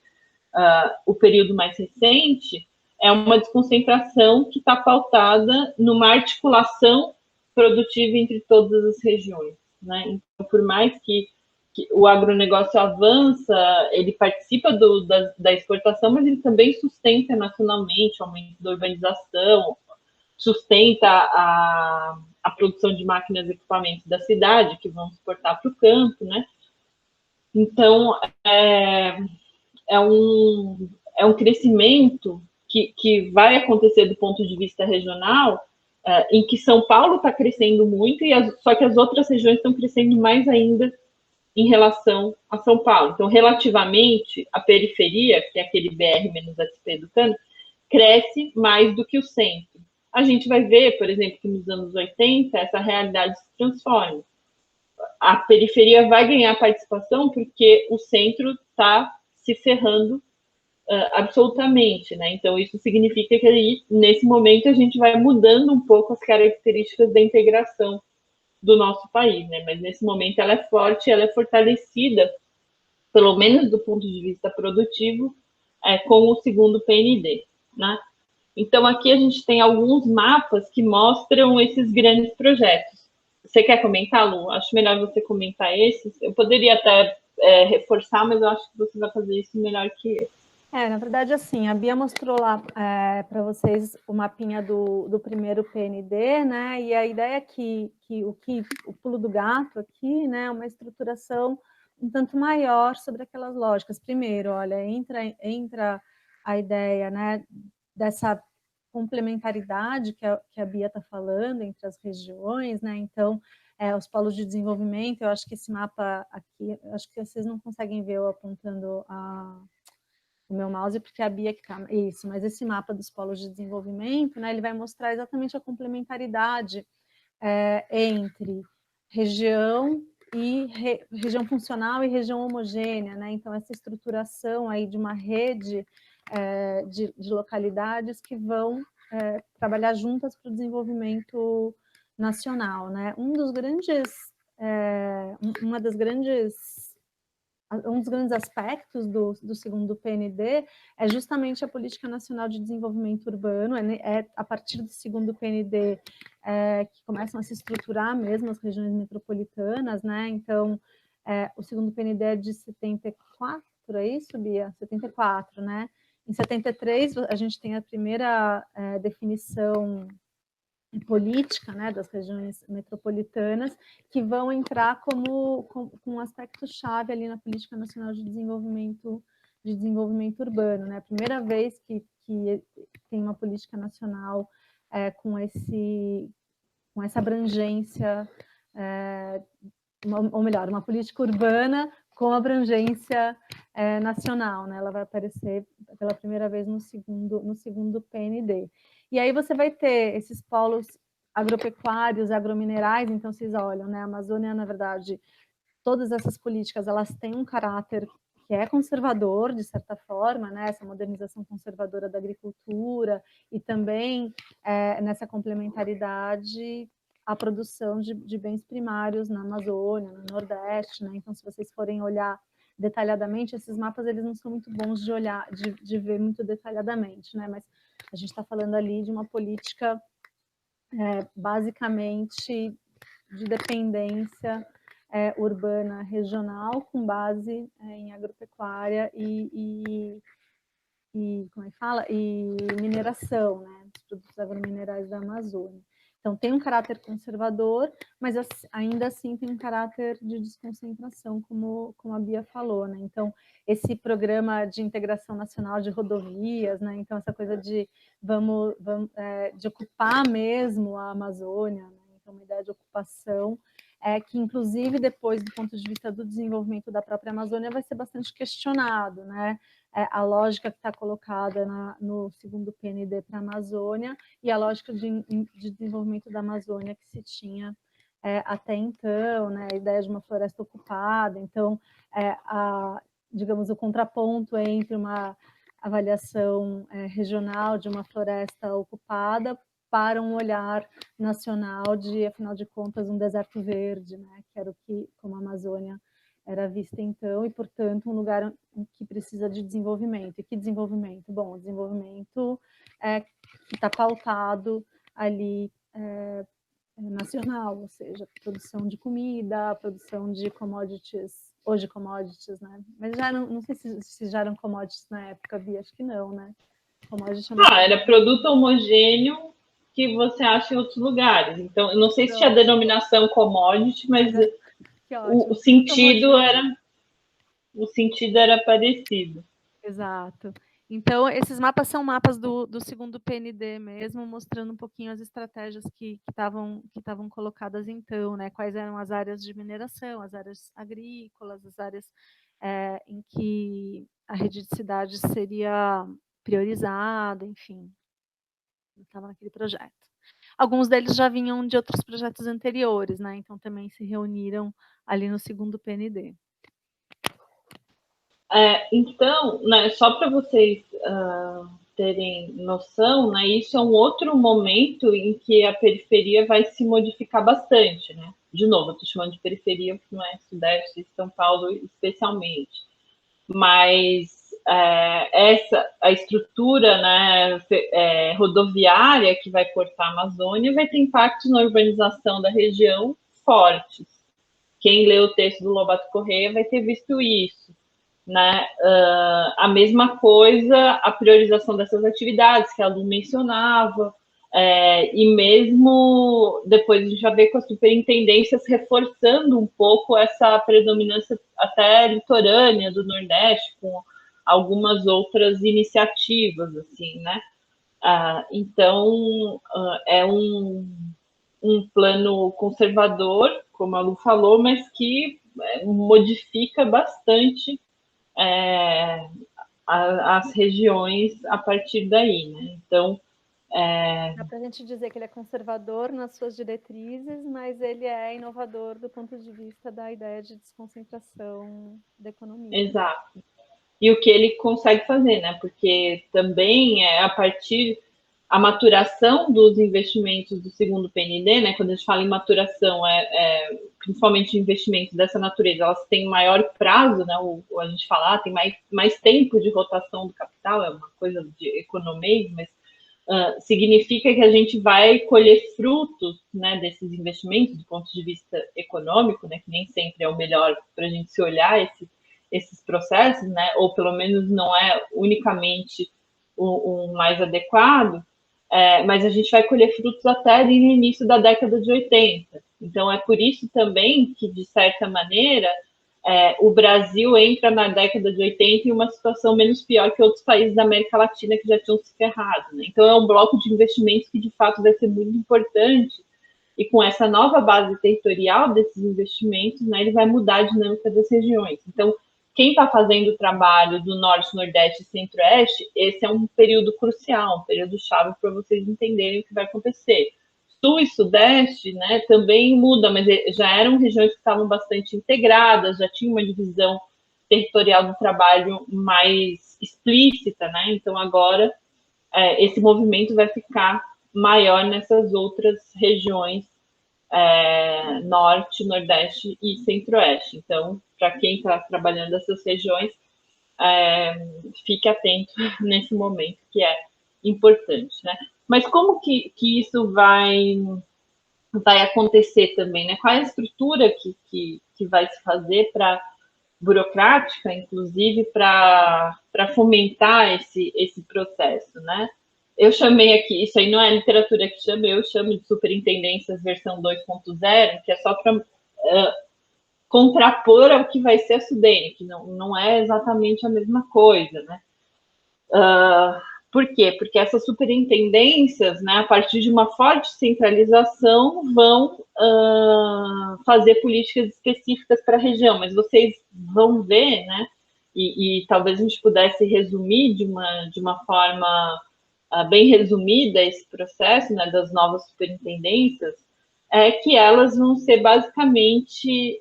S2: o período mais recente, é uma desconcentração que está pautada numa articulação produtiva entre todas as regiões, né? Então, por mais que que o agronegócio avança, ele participa da exportação, mas ele também sustenta nacionalmente o aumento da urbanização, sustenta a produção de máquinas e equipamentos da cidade, que vão exportar para o campo, né? Então, é um crescimento que vai acontecer do ponto de vista regional, em que São Paulo está crescendo muito, só que as outras regiões estão crescendo mais ainda em relação a São Paulo. Então, relativamente, a periferia, que é aquele BR menos SP do Cano, cresce mais do que o centro. A gente vai ver, por exemplo, que nos anos 80, essa realidade se transforma. A periferia vai ganhar participação porque o centro está se ferrando absolutamente, né? Então, isso significa que aí, nesse momento, a gente vai mudando um pouco as características da integração do nosso país, né? Mas nesse momento ela é forte, ela é fortalecida, pelo menos do ponto de vista produtivo, com o segundo PND, né? Então aqui a gente tem alguns mapas que mostram esses grandes projetos. Você quer comentar, Lu? Acho melhor você comentar esses. Eu poderia até reforçar, mas eu acho que você vai fazer isso melhor que eu.
S1: Na verdade, assim, a Bia mostrou lá para vocês o mapinha do primeiro PND, né? E a ideia é que o pulo do gato aqui, né, é uma estruturação um tanto maior sobre aquelas lógicas. Primeiro, olha, entra a ideia, né, dessa complementaridade que a Bia está falando entre as regiões, né? Então, os polos de desenvolvimento, eu acho que esse mapa aqui, acho que vocês não conseguem ver eu apontando o meu mouse, porque a Bia que está... Isso, mas esse mapa dos polos de desenvolvimento, né, ele vai mostrar exatamente a complementaridade entre região e região funcional e região homogênea, né? Então, essa estruturação aí de uma rede de localidades que vão trabalhar juntas para o desenvolvimento nacional, né? Um dos grandes aspectos do segundo PND é justamente a Política Nacional de Desenvolvimento Urbano, a partir do segundo PND que começam a se estruturar mesmo as regiões metropolitanas, né? Então, o segundo PND é de 74, é isso, Bia? 74, né? Em 73, a gente tem a primeira definição política, né, das regiões metropolitanas, que vão entrar com um aspecto-chave ali na Política Nacional de Desenvolvimento Urbano, né? A primeira vez que tem uma política nacional com essa abrangência, ou melhor, uma política urbana com abrangência nacional, né? Ela vai aparecer pela primeira vez no segundo PND. E aí você vai ter esses polos agropecuários, agrominerais, então vocês olham, né? A Amazônia, na verdade, todas essas políticas, elas têm um caráter que é conservador, de certa forma, né? Essa modernização conservadora da agricultura e também nessa complementaridade a produção de bens primários na Amazônia, no Nordeste, né? Então, se vocês forem olhar detalhadamente, esses mapas eles não são muito bons de olhar, de ver muito detalhadamente, né? Mas a gente está falando ali de uma política basicamente de dependência urbana regional com base em agropecuária e como é que fala? E mineração, né? Dos produtos agrominerais da Amazônia. Então, tem um caráter conservador, mas ainda assim tem um caráter de desconcentração, como a Bia falou, né? Então, esse programa de integração nacional de rodovias, né? Então, essa coisa de de ocupar mesmo a Amazônia, né? Então, uma ideia de ocupação que, inclusive, depois, do ponto de vista do desenvolvimento da própria Amazônia, vai ser bastante questionado, né? A lógica que está colocada no segundo PND para a Amazônia e a lógica de desenvolvimento da Amazônia que se tinha até então, né? A ideia de uma floresta ocupada. Então, digamos, o contraponto entre uma avaliação regional de uma floresta ocupada para um olhar nacional de, afinal de contas, um deserto verde, né? Que era o que, como a Amazônia era vista então, e, portanto, um lugar que precisa de desenvolvimento. E que desenvolvimento? Bom, o desenvolvimento que está pautado ali nacional, ou seja, produção de comida, produção de commodities hoje commodities, né? Mas já não sei se já eram commodities na época, Bia, acho que não, né? Commodity é uma
S2: Era produto homogêneo que você acha em outros lugares. Então, eu não sei se tinha denominação commodity, mas
S1: que ótimo.
S2: o sentido era parecido.
S1: Exato. Então, esses mapas são mapas do segundo PND mesmo, mostrando um pouquinho as estratégias que estavam colocadas então, né? Quais eram as áreas de mineração, as áreas agrícolas, as áreas em que a rede de cidades seria priorizada, enfim. Estava naquele projeto. Alguns deles já vinham de outros projetos anteriores, né? Então também se reuniram ali no segundo PND.
S2: Então, né, só para vocês terem noção, né, isso é um outro momento em que a periferia vai se modificar bastante, né? De novo, eu estou chamando de periferia porque não é Sudeste e São Paulo especialmente, mas a estrutura, né, rodoviária que vai cortar a Amazônia vai ter impactos na urbanização da região fortes. Quem lê o texto do Lobato Correia vai ter visto isso. Né? A mesma coisa, a priorização dessas atividades que a Lu mencionava, e mesmo depois a gente vai ver com as superintendências reforçando um pouco essa predominância até litorânea do Nordeste, com algumas outras iniciativas, assim, né? Então, é um plano conservador, como a Lu falou, mas que modifica bastante as regiões a partir daí, né? Então,
S1: dá para a gente dizer que ele é conservador nas suas diretrizes, mas ele é inovador do ponto de vista da ideia de desconcentração da economia.
S2: exato. E o que ele consegue fazer, né? Porque também a partir a maturação dos investimentos do segundo PND, né? Quando a gente fala em maturação, principalmente investimentos dessa natureza, elas têm maior prazo, né? A gente fala, tem mais tempo de rotação do capital, é uma coisa de economês, mas significa que a gente vai colher frutos, né, desses investimentos do ponto de vista econômico, né, que nem sempre é o melhor para a gente se olhar esses processos, né, ou pelo menos não é unicamente o mais adequado, mas a gente vai colher frutos até no início da década de 80. Então, é por isso também que, de certa maneira, o Brasil entra na década de 80 em uma situação menos pior que outros países da América Latina que já tinham se ferrado. Né? Então, é um bloco de investimentos que, de fato, vai ser muito importante. E com essa nova base territorial desses investimentos, né, ele vai mudar a dinâmica das regiões. Então, quem está fazendo o trabalho do Norte, Nordeste e Centro-Oeste, esse é um período crucial, um período chave para vocês entenderem o que vai acontecer. Sul e Sudeste, né, também muda, mas já eram regiões que estavam bastante integradas, já tinha uma divisão territorial do trabalho mais explícita, né? Então agora esse movimento vai ficar maior nessas outras regiões, Norte, Nordeste e Centro-Oeste. Então, para quem está trabalhando nessas regiões, fique atento nesse momento que é importante, né? Mas como que isso vai acontecer também, né? Qual é a estrutura que vai se fazer para burocrática, inclusive, para fomentar esse processo, né? Eu chamei aqui, isso aí não é a literatura que chama, eu chamo de superintendências versão 2.0, que é só para contrapor ao que vai ser a Sudene, que não é exatamente a mesma coisa, né? Por quê? Porque essas superintendências, né, a partir de uma forte centralização, vão fazer políticas específicas para a região, mas vocês vão ver, né, e talvez a gente pudesse resumir de uma forma bem resumida esse processo, né, das novas superintendências, que elas vão ser basicamente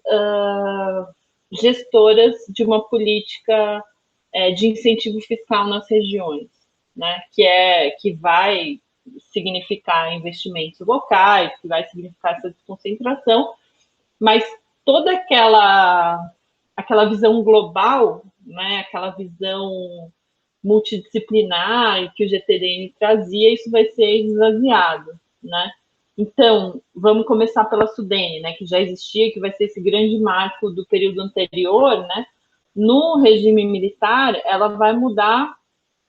S2: gestoras de uma política de incentivo fiscal nas regiões, né? Que vai significar investimentos locais, que vai significar essa desconcentração, mas toda aquela visão global, né? Aquela visão multidisciplinar que o GTDN trazia, isso vai ser esvaziado, né? Então, vamos começar pela Sudene, né, que já existia, que vai ser esse grande marco do período anterior, né? No regime militar, ela vai mudar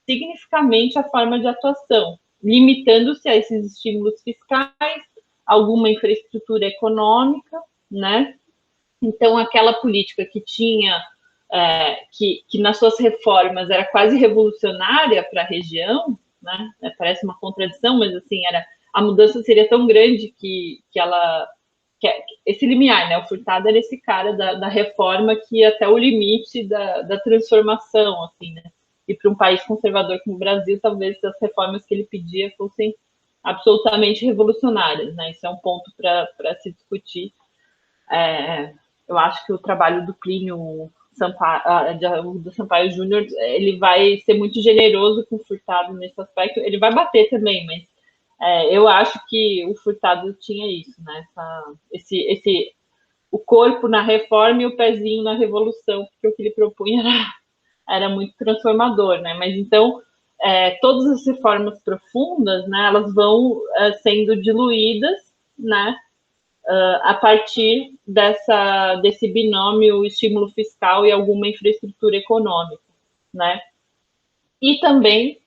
S2: significativamente a forma de atuação, limitando-se a esses estímulos fiscais, alguma infraestrutura econômica, né? Então, aquela política que tinha, que nas suas reformas era quase revolucionária para a região, né? Parece uma contradição, mas assim, a mudança seria tão grande que ela esse limiar, né? O Furtado era esse cara da reforma que ia até o limite da transformação, assim, né? E para um país conservador como o Brasil, talvez as reformas que ele pedia fossem absolutamente revolucionárias, né? Isso é um ponto para se discutir. Eu acho que o trabalho do Plínio Sampaio, do Sampaio Júnior, ele vai ser muito generoso com o Furtado nesse aspecto. Ele vai bater também, mas eu acho que o Furtado tinha isso, né? O corpo na reforma e o pezinho na revolução, porque o que ele propunha era muito transformador, né? Mas então todas as reformas profundas, né? Elas vão sendo diluídas, né? A partir desse binômio estímulo fiscal e alguma infraestrutura econômica, né? E também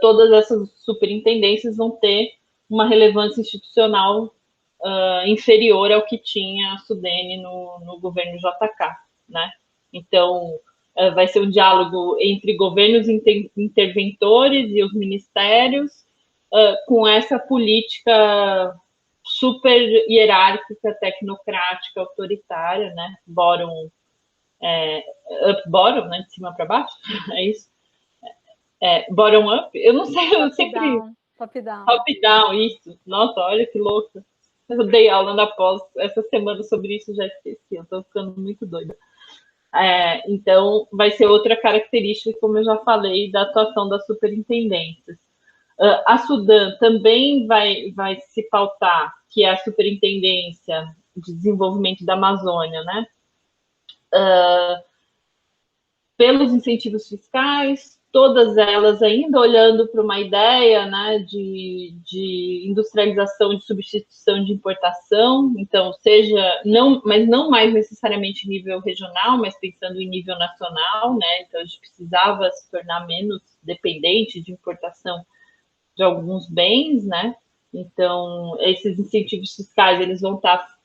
S2: todas essas superintendências vão ter uma relevância institucional inferior ao que tinha a Sudene no governo JK, né? Então, vai ser um diálogo entre governos interventores e os ministérios com essa política super hierárquica, tecnocrática, autoritária, né? Bottom, up bottom, né? De cima para baixo, é isso? Bottom up? Eu não sei, eu sempre.
S1: Top down.
S2: Top down, isso. Nossa, olha que louco. Eu dei aula na pós essa semana sobre isso, já esqueci. Eu tô ficando muito doida. Então, vai ser outra característica, como eu já falei, da atuação das superintendências. A Sudã também vai se pautar, que é a Superintendência de Desenvolvimento da Amazônia, né? Pelos incentivos fiscais, todas elas ainda olhando para uma ideia, né, de industrialização, de substituição de importação, então mas não mais necessariamente em nível regional, mas pensando em nível nacional, né, então a gente precisava se tornar menos dependente de importação de alguns bens, né, então esses incentivos fiscais, eles vão estar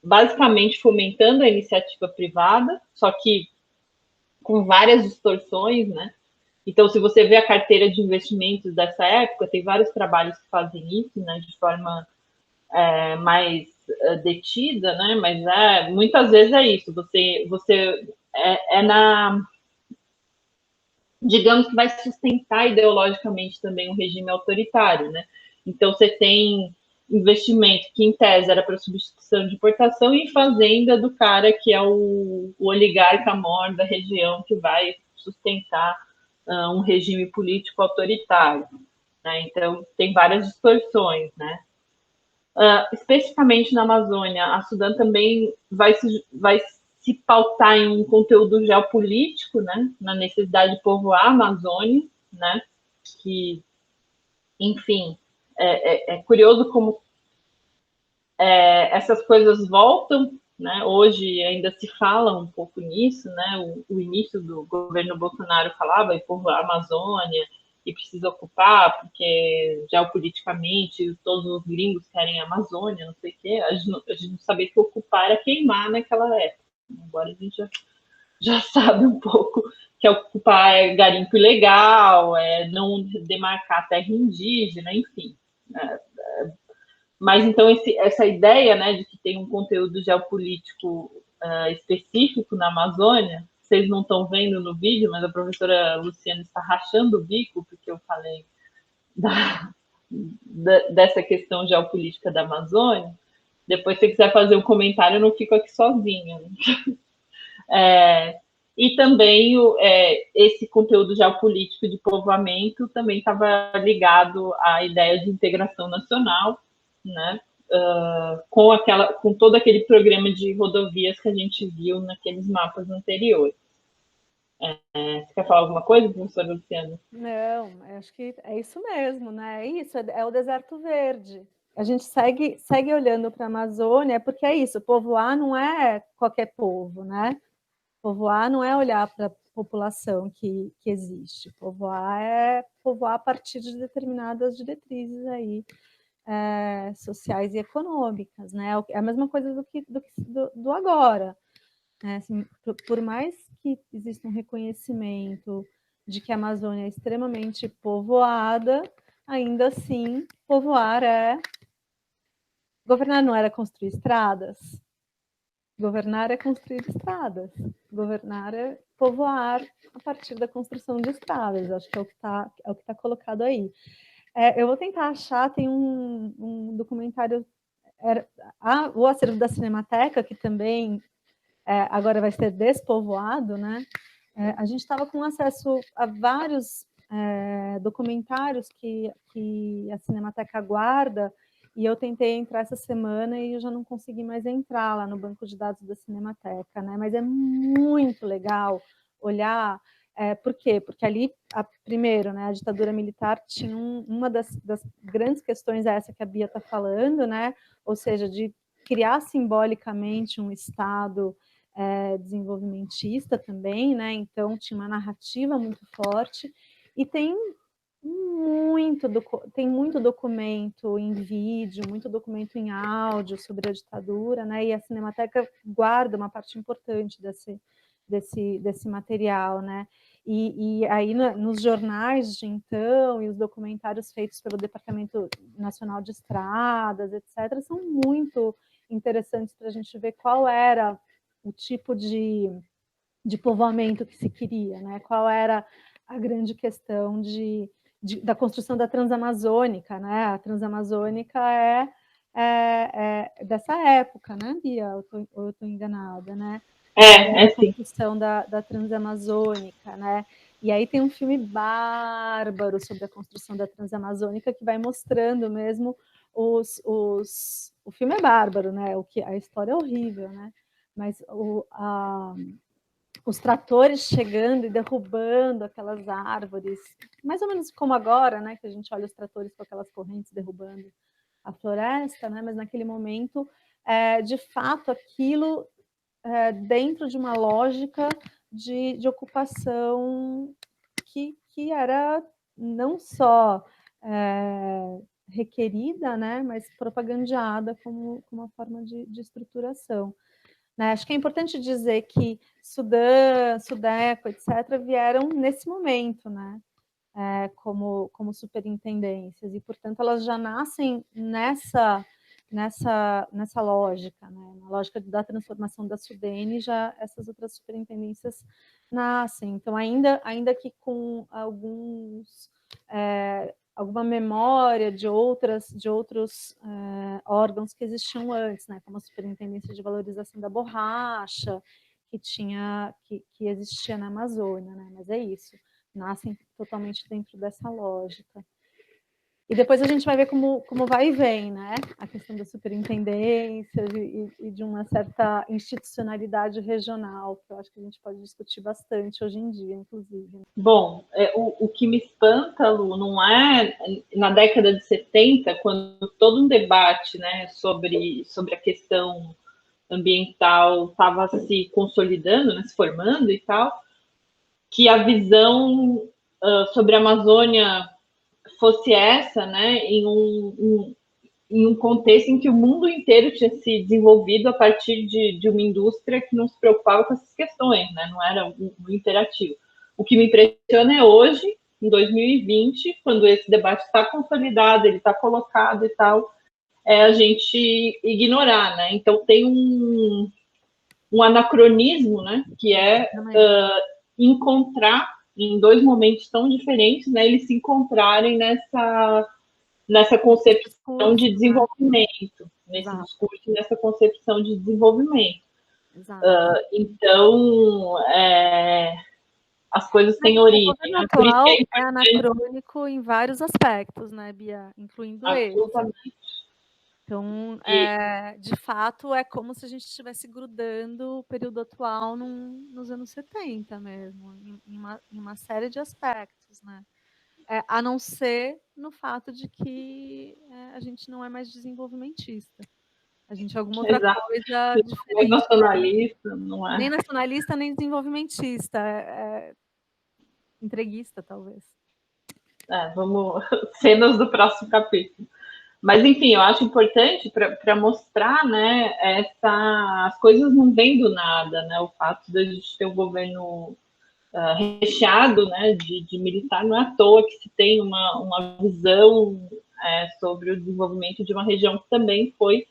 S2: basicamente fomentando a iniciativa privada, só que com várias distorções, né? Então, se você vê a carteira de investimentos dessa época, tem vários trabalhos que fazem isso, né, de forma mais detida, né? Mas muitas vezes é isso. Você digamos que vai sustentar ideologicamente também um regime autoritário, né? Então, você tem investimento que, em tese, era para substituição de importação e fazenda do cara que é o oligarca mor da região que vai sustentar um regime político autoritário, né? Então, tem várias distorções, né? Especificamente na Amazônia, a Sudã também vai se pautar em um conteúdo geopolítico, né? Na necessidade de povoar a Amazônia, né? Que, enfim, é curioso como essas coisas voltam, né? Hoje ainda se fala um pouco nisso, né? O início do governo Bolsonaro falava em povoar a Amazônia e precisa ocupar, porque geopoliticamente todos os gringos querem a Amazônia, não sei o quê. A gente não sabia que ocupar era queimar naquela época. Agora a gente já sabe um pouco que ocupar é garimpo ilegal, é não demarcar terra indígena, enfim. Mas então essa ideia, né, de que tem um conteúdo geopolítico específico na Amazônia, vocês não estão vendo no vídeo, mas a professora Luciana está rachando o bico, porque eu falei dessa questão geopolítica da Amazônia. Depois, se você quiser fazer um comentário, eu não fico aqui sozinha. E também esse conteúdo geopolítico de povoamento também estava ligado à ideia de integração nacional, né? Com todo aquele programa de rodovias que a gente viu naqueles mapas anteriores. Você quer falar alguma coisa, professora Luciana?
S1: Não, acho que é isso mesmo, né? É isso, é o deserto verde. a gente segue olhando para a Amazônia, porque é isso, povoar não é qualquer povo, né? Povoar não é olhar para a população que existe. Povoar é povoar a partir de determinadas diretrizes aí, sociais e econômicas, né? É a mesma coisa do agora. Né? Assim, por mais que exista um reconhecimento de que a Amazônia é extremamente povoada, ainda assim, governar não era construir estradas? Governar é construir estradas. Governar é povoar a partir da construção de estradas. Acho que é o que tá colocado aí. Eu vou tentar achar, tem um documentário, o acervo da Cinemateca, que também agora vai ser despovoado, né? A gente estava com acesso a vários documentários que a Cinemateca guarda, e eu tentei entrar essa semana e eu já não consegui mais entrar lá no banco de dados da Cinemateca, né? Mas é muito legal olhar. Por quê? Porque ali, primeiro, né, a ditadura militar tinha uma das grandes questões essa que a Bia está falando, né? Ou seja, de criar simbolicamente um Estado desenvolvimentista também, né? Então tinha uma narrativa muito forte e tem muito documento em vídeo, muito documento em áudio sobre a ditadura, né? E a Cinemateca guarda uma parte importante desse material, né? E aí nos jornais de então e os documentários feitos pelo Departamento Nacional de Estradas, etc., são muito interessantes para a gente ver qual era o tipo de povoamento que se queria, né? Qual era a grande questão da construção da Transamazônica, né? A Transamazônica é dessa época, né, Bia? Eu estou enganada, né?
S2: É
S1: A
S2: sim.
S1: construção da Transamazônica, né? E aí tem um filme bárbaro sobre a construção da Transamazônica que vai mostrando mesmo o filme é bárbaro, né? A história é horrível, né? Mas os tratores chegando e derrubando aquelas árvores, mais ou menos como agora, né? Que a gente olha os tratores com aquelas correntes derrubando a floresta, né? Mas naquele momento, de fato, aquilo dentro de uma lógica de ocupação que era não só requerida, né, mas propagandeada como uma forma de estruturação. Né? Acho que é importante dizer que Sudã, Sudeco, etc., vieram nesse momento, né? Como superintendências, e, portanto, elas já nascem nessa lógica, né? Na lógica da transformação da Sudene, já essas outras superintendências nascem. Então, ainda que com alguma memória de outros órgãos que existiam antes, né? Como a Superintendência de Valorização da Borracha, que existia na Amazônia, né? Mas é isso, nascem totalmente dentro dessa lógica. E depois a gente vai ver como vai e vem, né? A questão das superintendências e de uma certa institucionalidade regional, que eu acho que a gente pode discutir bastante hoje em dia, inclusive.
S2: Bom, o que me espanta, Lu, não é na década de 70, quando todo um debate, né, sobre a questão ambiental estava se consolidando, né, se formando e tal, que a visão sobre a Amazônia fosse essa, né, em um contexto em que o mundo inteiro tinha se desenvolvido a partir de uma indústria que não se preocupava com essas questões, né, não era um imperativo. O que me impressiona é hoje, em 2020, quando esse debate está consolidado, ele está colocado e tal, a gente ignorar, né? Então tem um anacronismo, né, que é encontrar em dois momentos tão diferentes, né, eles se encontrarem nessa concepção de desenvolvimento, nesse discurso, nessa concepção de desenvolvimento. Então, as coisas têm origem.
S1: O governo atual é anacrônico em vários aspectos, né, Bia? Incluindo esse. Então, de fato, é como se a gente estivesse grudando o período atual nos anos 70 mesmo, em uma série de aspectos, né? a não ser no fato de que a gente não é mais desenvolvimentista. A gente é alguma outra
S2: Exato.
S1: coisa
S2: Não é
S1: diferente.
S2: nacionalista, não é?
S1: Nem nacionalista, nem desenvolvimentista. Entreguista, talvez.
S2: Vamos, cenas do próximo capítulo. Mas, enfim, eu acho importante para mostrar, né, as coisas não vêm do nada, né, o fato de a gente ter um governo recheado, né, de militar, não é à toa que se tem uma visão sobre o desenvolvimento de uma região que também foi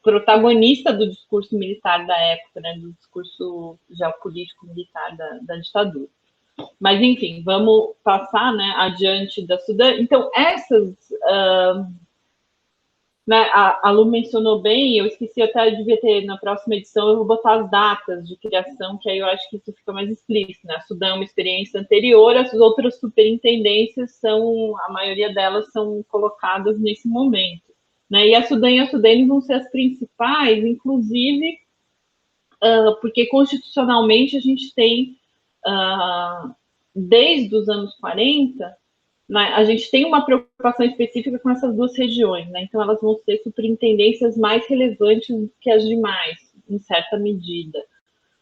S2: protagonista do discurso militar da época, né, do discurso geopolítico militar da ditadura. Mas, enfim, vamos passar, né, adiante da Sudã. Então, essas... né, a Lu mencionou bem, eu esqueci até, devia ter na próxima edição, eu vou botar as datas de criação, que aí eu acho que isso fica mais explícito, né? A Sudã é uma experiência anterior, as outras superintendências são, a maioria delas são colocadas nesse momento, né? E a Sudã e a Sudene vão ser as principais, inclusive porque constitucionalmente a gente tem, desde os anos 40, né, a gente tem uma preocupação específica com essas duas regiões, né? Então elas vão ser superintendências mais relevantes que as demais, em certa medida,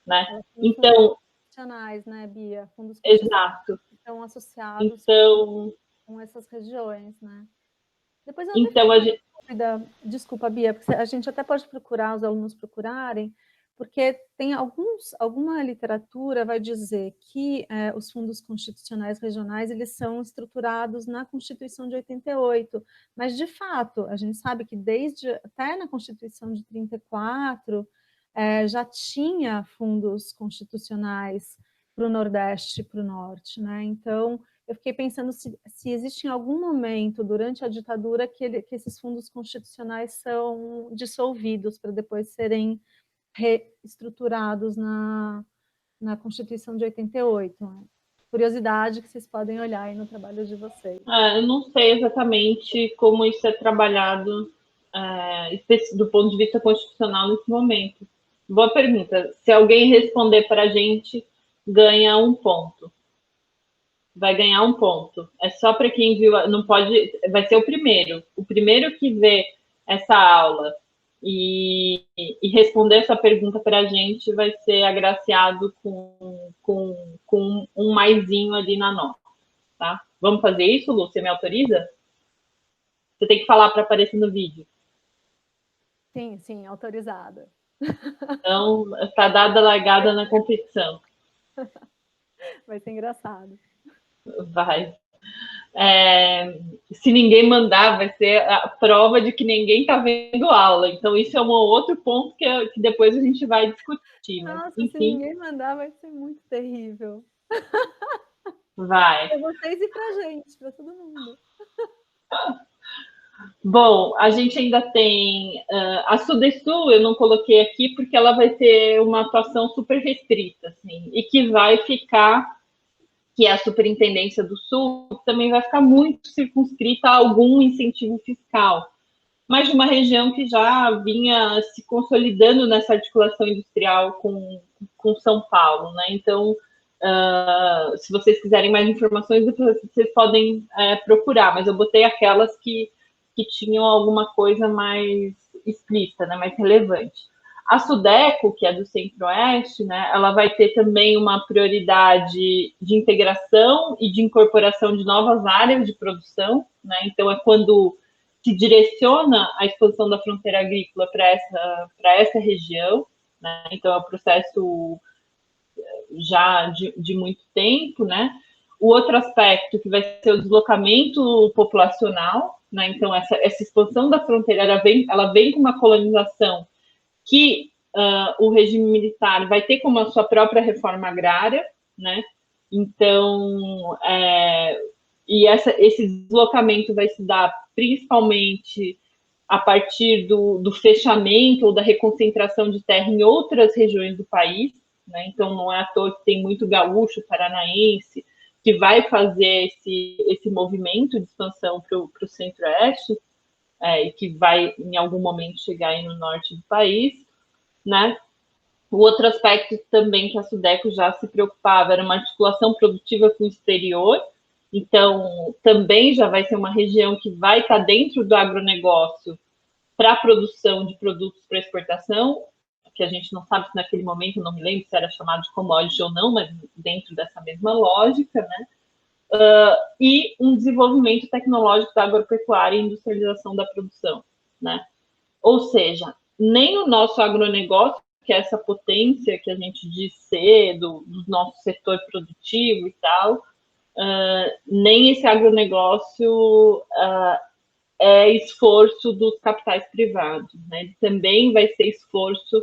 S2: né? Então,
S1: fundos né, Bia? Fundos
S2: exato.
S1: Estão associados
S2: então,
S1: com essas regiões, né? Depois eu
S2: então a gente...
S1: dúvida, desculpa, Bia, porque a gente até pode procurar, os alunos procurarem, porque tem alguma literatura vai dizer que os fundos constitucionais regionais eles são estruturados na Constituição de 88, mas de fato a gente sabe que desde até na Constituição de 34 já tinha fundos constitucionais para o Nordeste e para o Norte, né? Então eu fiquei pensando se existe em algum momento durante a ditadura que esses fundos constitucionais são dissolvidos para depois serem reestruturados na Constituição de 88. Né? Curiosidade que vocês podem olhar aí no trabalho de vocês.
S2: Eu não sei exatamente como isso é trabalhado do ponto de vista constitucional nesse momento. Boa pergunta. Se alguém responder para a gente, ganha um ponto. Vai ganhar um ponto. É só para quem viu, não pode, vai ser o primeiro que vê essa aula e responder essa pergunta para a gente vai ser agraciado com um maisinho ali na nota, tá? Vamos fazer isso, Lu? Você me autoriza? Você tem que falar para aparecer no vídeo.
S1: Sim, autorizada.
S2: Então, está dada a largada na competição.
S1: Vai ser engraçado.
S2: Vai. Se ninguém mandar, vai ser a prova de que ninguém está vendo aula. Então, isso é um outro ponto que depois a gente vai discutir.
S1: Nossa,
S2: mas, enfim,
S1: se ninguém mandar, vai ser muito terrível.
S2: Vai.
S1: Para vocês e para a gente, para todo mundo.
S2: Bom, a gente ainda tem a Sudesul, eu não coloquei aqui porque ela vai ter uma atuação super restrita, assim, e que vai ficar, que é a Superintendência do Sul, também vai ficar muito circunscrita a algum incentivo fiscal, mas de uma região que já vinha se consolidando nessa articulação industrial com São Paulo, né? Então, se vocês quiserem mais informações, vocês podem procurar, mas eu botei aquelas que tinham alguma coisa mais explícita, né, mais relevante. A Sudeco, que é do Centro-Oeste, né, ela vai ter também uma prioridade de integração e de incorporação de novas áreas de produção, né, então é quando se direciona a expansão da fronteira agrícola para essa região, né, então é um processo já de muito tempo, né. O outro aspecto que vai ser o deslocamento populacional, né? Então essa expansão da fronteira ela vem com uma colonização que o regime militar vai ter como a sua própria reforma agrária, né? Então esse deslocamento vai se dar principalmente a partir do fechamento ou da reconcentração de terra em outras regiões do país, né? Então não é à toa que tem muito gaúcho, paranaense, que vai fazer esse movimento de expansão para o centro-oeste, e que vai, em algum momento, chegar aí no norte do país, né? O outro aspecto também que a Sudeco já se preocupava era uma articulação produtiva com o exterior, Então, também já vai ser uma região que vai estar dentro do agronegócio para a produção de produtos para exportação, que a gente não sabe se naquele momento, não me lembro se era chamado de commodity ou não, mas dentro dessa mesma lógica, né? E um desenvolvimento tecnológico da agropecuária e industrialização da produção, né? Ou seja, nem o nosso agronegócio, que é essa potência que a gente diz ser do nosso setor produtivo e tal, nem esse agronegócio é esforço dos capitais privados, né? Ele também vai ser esforço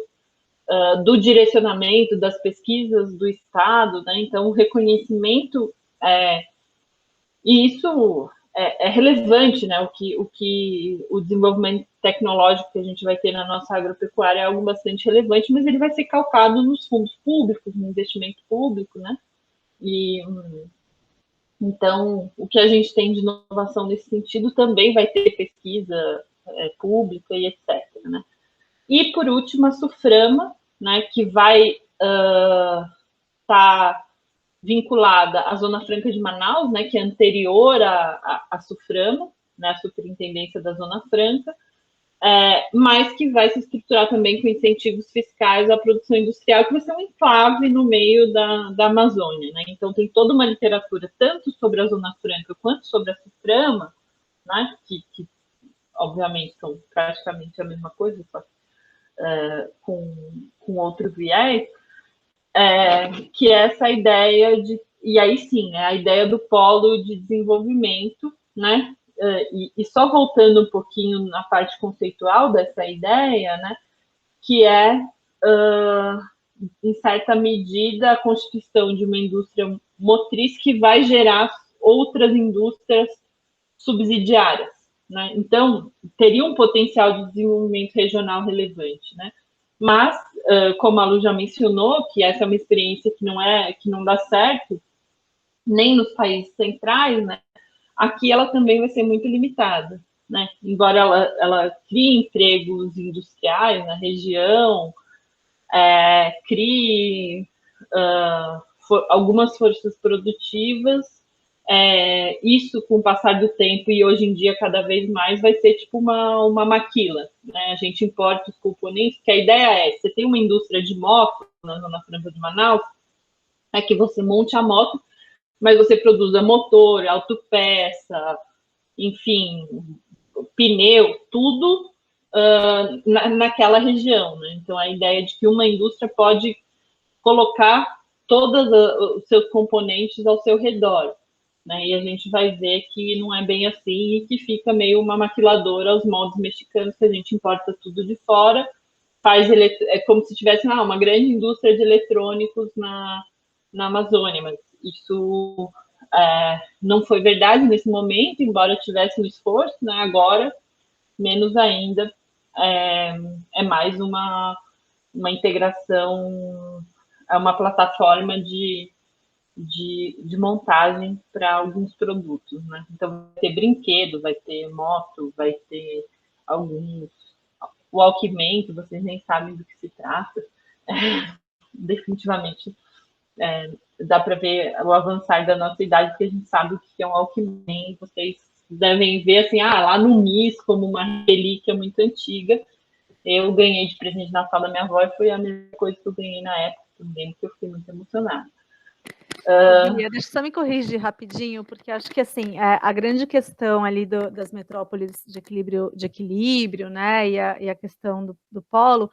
S2: do direcionamento das pesquisas do Estado, né? Então, o reconhecimento e isso é relevante, né? O desenvolvimento tecnológico que a gente vai ter na nossa agropecuária é algo bastante relevante, mas ele vai ser calcado nos fundos públicos, no investimento público, né? E então, o que a gente tem de inovação nesse sentido também vai ter pesquisa pública e etc. Né? E, por último, a SUFRAMA, né, que vai estar vinculada à Zona Franca de Manaus, né, que é anterior à SUFRAMA, né, a Superintendência da Zona Franca, mas que vai se estruturar também com incentivos fiscais à produção industrial, que vai ser um enclave no meio da Amazônia. Né? Então, tem toda uma literatura, tanto sobre a Zona Franca quanto sobre a SUFRAMA, né? que obviamente são praticamente a mesma coisa, só com outro viés, que é essa ideia de. E aí sim, é a ideia do polo de desenvolvimento, né? E só voltando um pouquinho na parte conceitual dessa ideia, né? Que é, em certa medida, a constituição de uma indústria motriz que vai gerar outras indústrias subsidiárias. Né? Então, teria um potencial de desenvolvimento regional relevante. Né? Mas, como a Lu já mencionou, que essa é uma experiência que não dá certo, nem nos países centrais, né? Aqui ela também vai ser muito limitada. Né? Embora ela crie empregos industriais na região, crie algumas forças produtivas, isso com o passar do tempo e hoje em dia cada vez mais vai ser tipo uma maquila, né? A gente importa os componentes, que a ideia você tem uma indústria de moto na Zona Franca de Manaus, é que você monte a moto, mas você produza motor, autopeça, enfim, pneu, tudo naquela região, né? Então a ideia de que uma indústria pode colocar todos os seus componentes ao seu redor. Né? E a gente vai ver que não é bem assim e que fica meio uma maquiladora aos moldes mexicanos, que a gente importa tudo de fora, é como se tivesse uma grande indústria de eletrônicos na Amazônia, mas isso não foi verdade nesse momento, embora tivesse um esforço, né? Agora, menos ainda, é mais uma integração, é uma plataforma de montagem para alguns produtos. Né? Então, vai ter brinquedo, vai ter moto, vai ter alguns. O Walkman, que vocês nem sabem do que se trata, definitivamente dá para ver o avançar da nossa idade, porque a gente sabe o que é um Walkman. Vocês devem ver assim, lá no MIS, como uma relíquia muito antiga. Eu ganhei de presente de Natal da minha avó e foi a mesma coisa que eu ganhei na época também, porque eu fiquei muito emocionada.
S1: Bia, deixa eu só me corrigir rapidinho, porque acho que assim, a grande questão ali das metrópoles de equilíbrio, né, e a questão do polo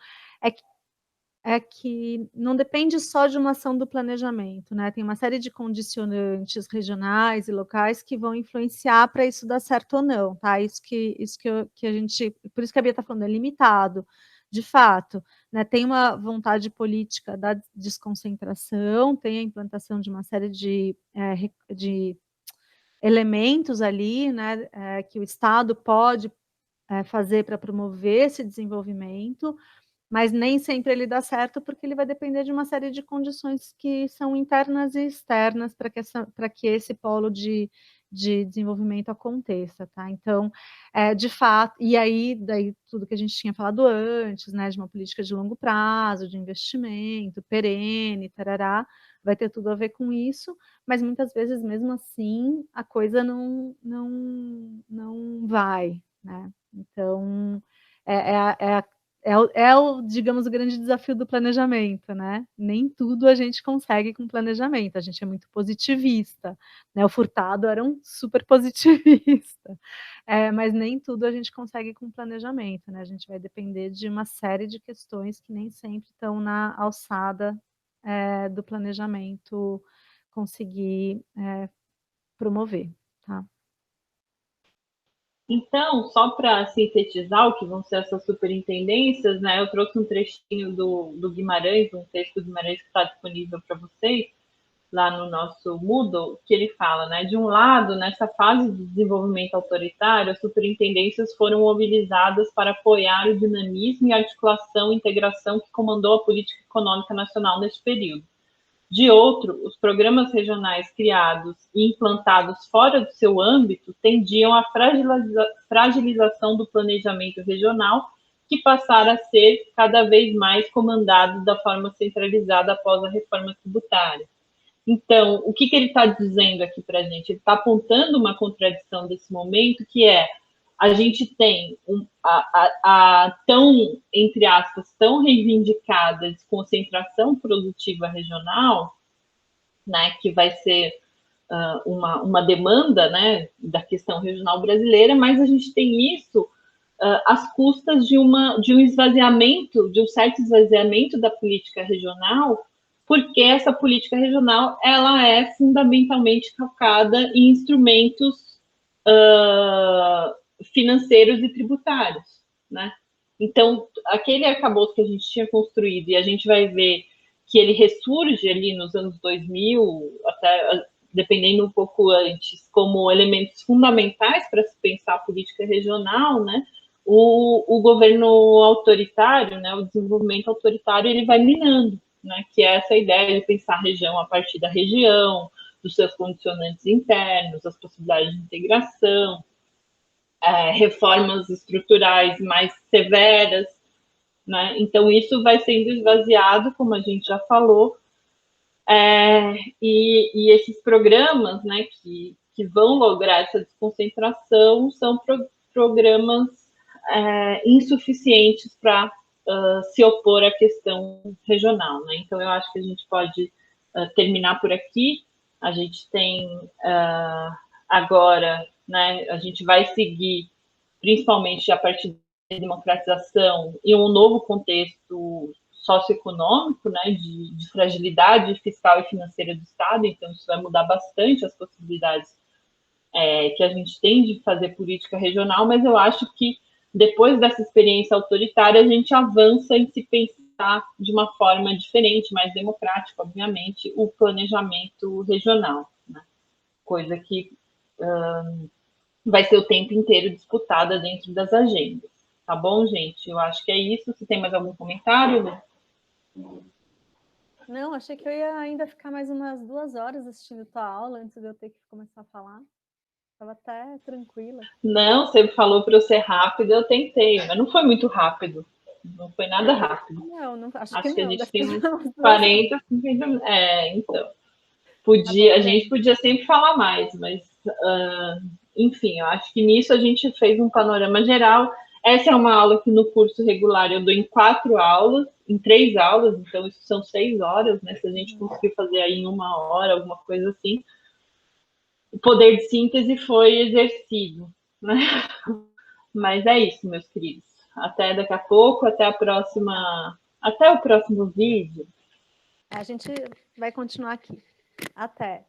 S1: é que não depende só de uma ação do planejamento, né? Tem uma série de condicionantes regionais e locais que vão influenciar para isso dar certo ou não, tá? Que a gente, por isso que a Bia está falando, é limitado, de fato, né? Tem uma vontade política da desconcentração, tem a implantação de uma série de elementos ali, né? Que o Estado pode fazer para promover esse desenvolvimento, mas nem sempre ele dá certo, porque ele vai depender de uma série de condições que são internas e externas para que esse polo de desenvolvimento aconteça, tá? Então, de fato, e aí, daí tudo que a gente tinha falado antes, né, de uma política de longo prazo, de investimento, perene, tarará, vai ter tudo a ver com isso, mas muitas vezes, mesmo assim, a coisa não vai, né? Então, digamos, o grande desafio do planejamento, né? Nem tudo a gente consegue com planejamento, a gente é muito positivista, né? O Furtado era um super positivista, mas nem tudo a gente consegue com planejamento, né? A gente vai depender de uma série de questões que nem sempre estão na alçada do planejamento conseguir promover, tá?
S2: Então, só para sintetizar o que vão ser essas superintendências, né, eu trouxe um trechinho do Guimarães, um texto do Guimarães que está disponível para vocês, lá no nosso Moodle, que ele fala, né, de um lado, nessa fase de desenvolvimento autoritário, as superintendências foram mobilizadas para apoiar o dinamismo e a articulação e integração que comandou a política econômica nacional nesse período. De outro, os programas regionais criados e implantados fora do seu âmbito tendiam à fragilização do planejamento regional, que passara a ser cada vez mais comandado da forma centralizada após a reforma tributária. Então, o que ele está dizendo aqui para a gente? Ele está apontando uma contradição desse momento, que é a gente tem a tão, entre aspas, tão reivindicada desconcentração produtiva regional, né, que vai ser uma demanda, né, da questão regional brasileira, mas a gente tem isso às custas de um esvaziamento, de um certo esvaziamento da política regional, porque essa política regional ela é fundamentalmente calcada em instrumentos financeiros e tributários, né? Então, aquele arcabouço que a gente tinha construído, e a gente vai ver que ele ressurge ali nos anos 2000, até dependendo um pouco antes, como elementos fundamentais para se pensar a política regional, né? O governo autoritário, né, o desenvolvimento autoritário, ele vai minando, né, que é essa ideia de pensar a região a partir da região, dos seus condicionantes internos, as possibilidades de integração, reformas estruturais mais severas, né? Então isso vai sendo esvaziado, como a gente já falou, e esses programas, né, que vão lograr essa desconcentração são programas insuficientes para se opor à questão regional, né? Então eu acho que a gente pode terminar por aqui. A gente tem agora, né, a gente vai seguir, principalmente a partir da democratização e um novo contexto socioeconômico, né, de fragilidade fiscal e financeira do Estado, então isso vai mudar bastante as possibilidades que a gente tem de fazer política regional, mas eu acho que depois dessa experiência autoritária a gente avança em se pensar de uma forma diferente, mais democrática, obviamente, o planejamento regional, né? Coisa que vai ser o tempo inteiro disputada dentro das agendas. Tá bom, gente? Eu acho que é isso. Se tem mais algum comentário, Lu?
S1: Não, achei que eu ia ainda ficar mais umas 2 horas assistindo tua aula antes de eu ter que começar a falar. Estava até tranquila.
S2: Não, você falou para eu ser rápido, eu tentei, mas não foi muito rápido. Não foi nada rápido.
S1: Não, acho que
S2: Acho que a
S1: não.
S2: gente
S1: Deve
S2: tem
S1: ter
S2: uns
S1: umas 2 horas.
S2: 40, 50. Então.
S1: Tá bom,
S2: A gente
S1: gente.
S2: podia sempre falar mais, mas, enfim, eu acho que nisso a gente fez um panorama geral. Essa é uma aula que no curso regular eu dou em 4 aulas, em 3 aulas, então isso são 6 horas, né? Se a gente conseguir fazer aí em 1 hora, alguma coisa assim, o poder de síntese foi exercido, né? Mas é isso, meus queridos. Até daqui a pouco, até a próxima, até o próximo vídeo.
S1: A gente vai continuar aqui. Até.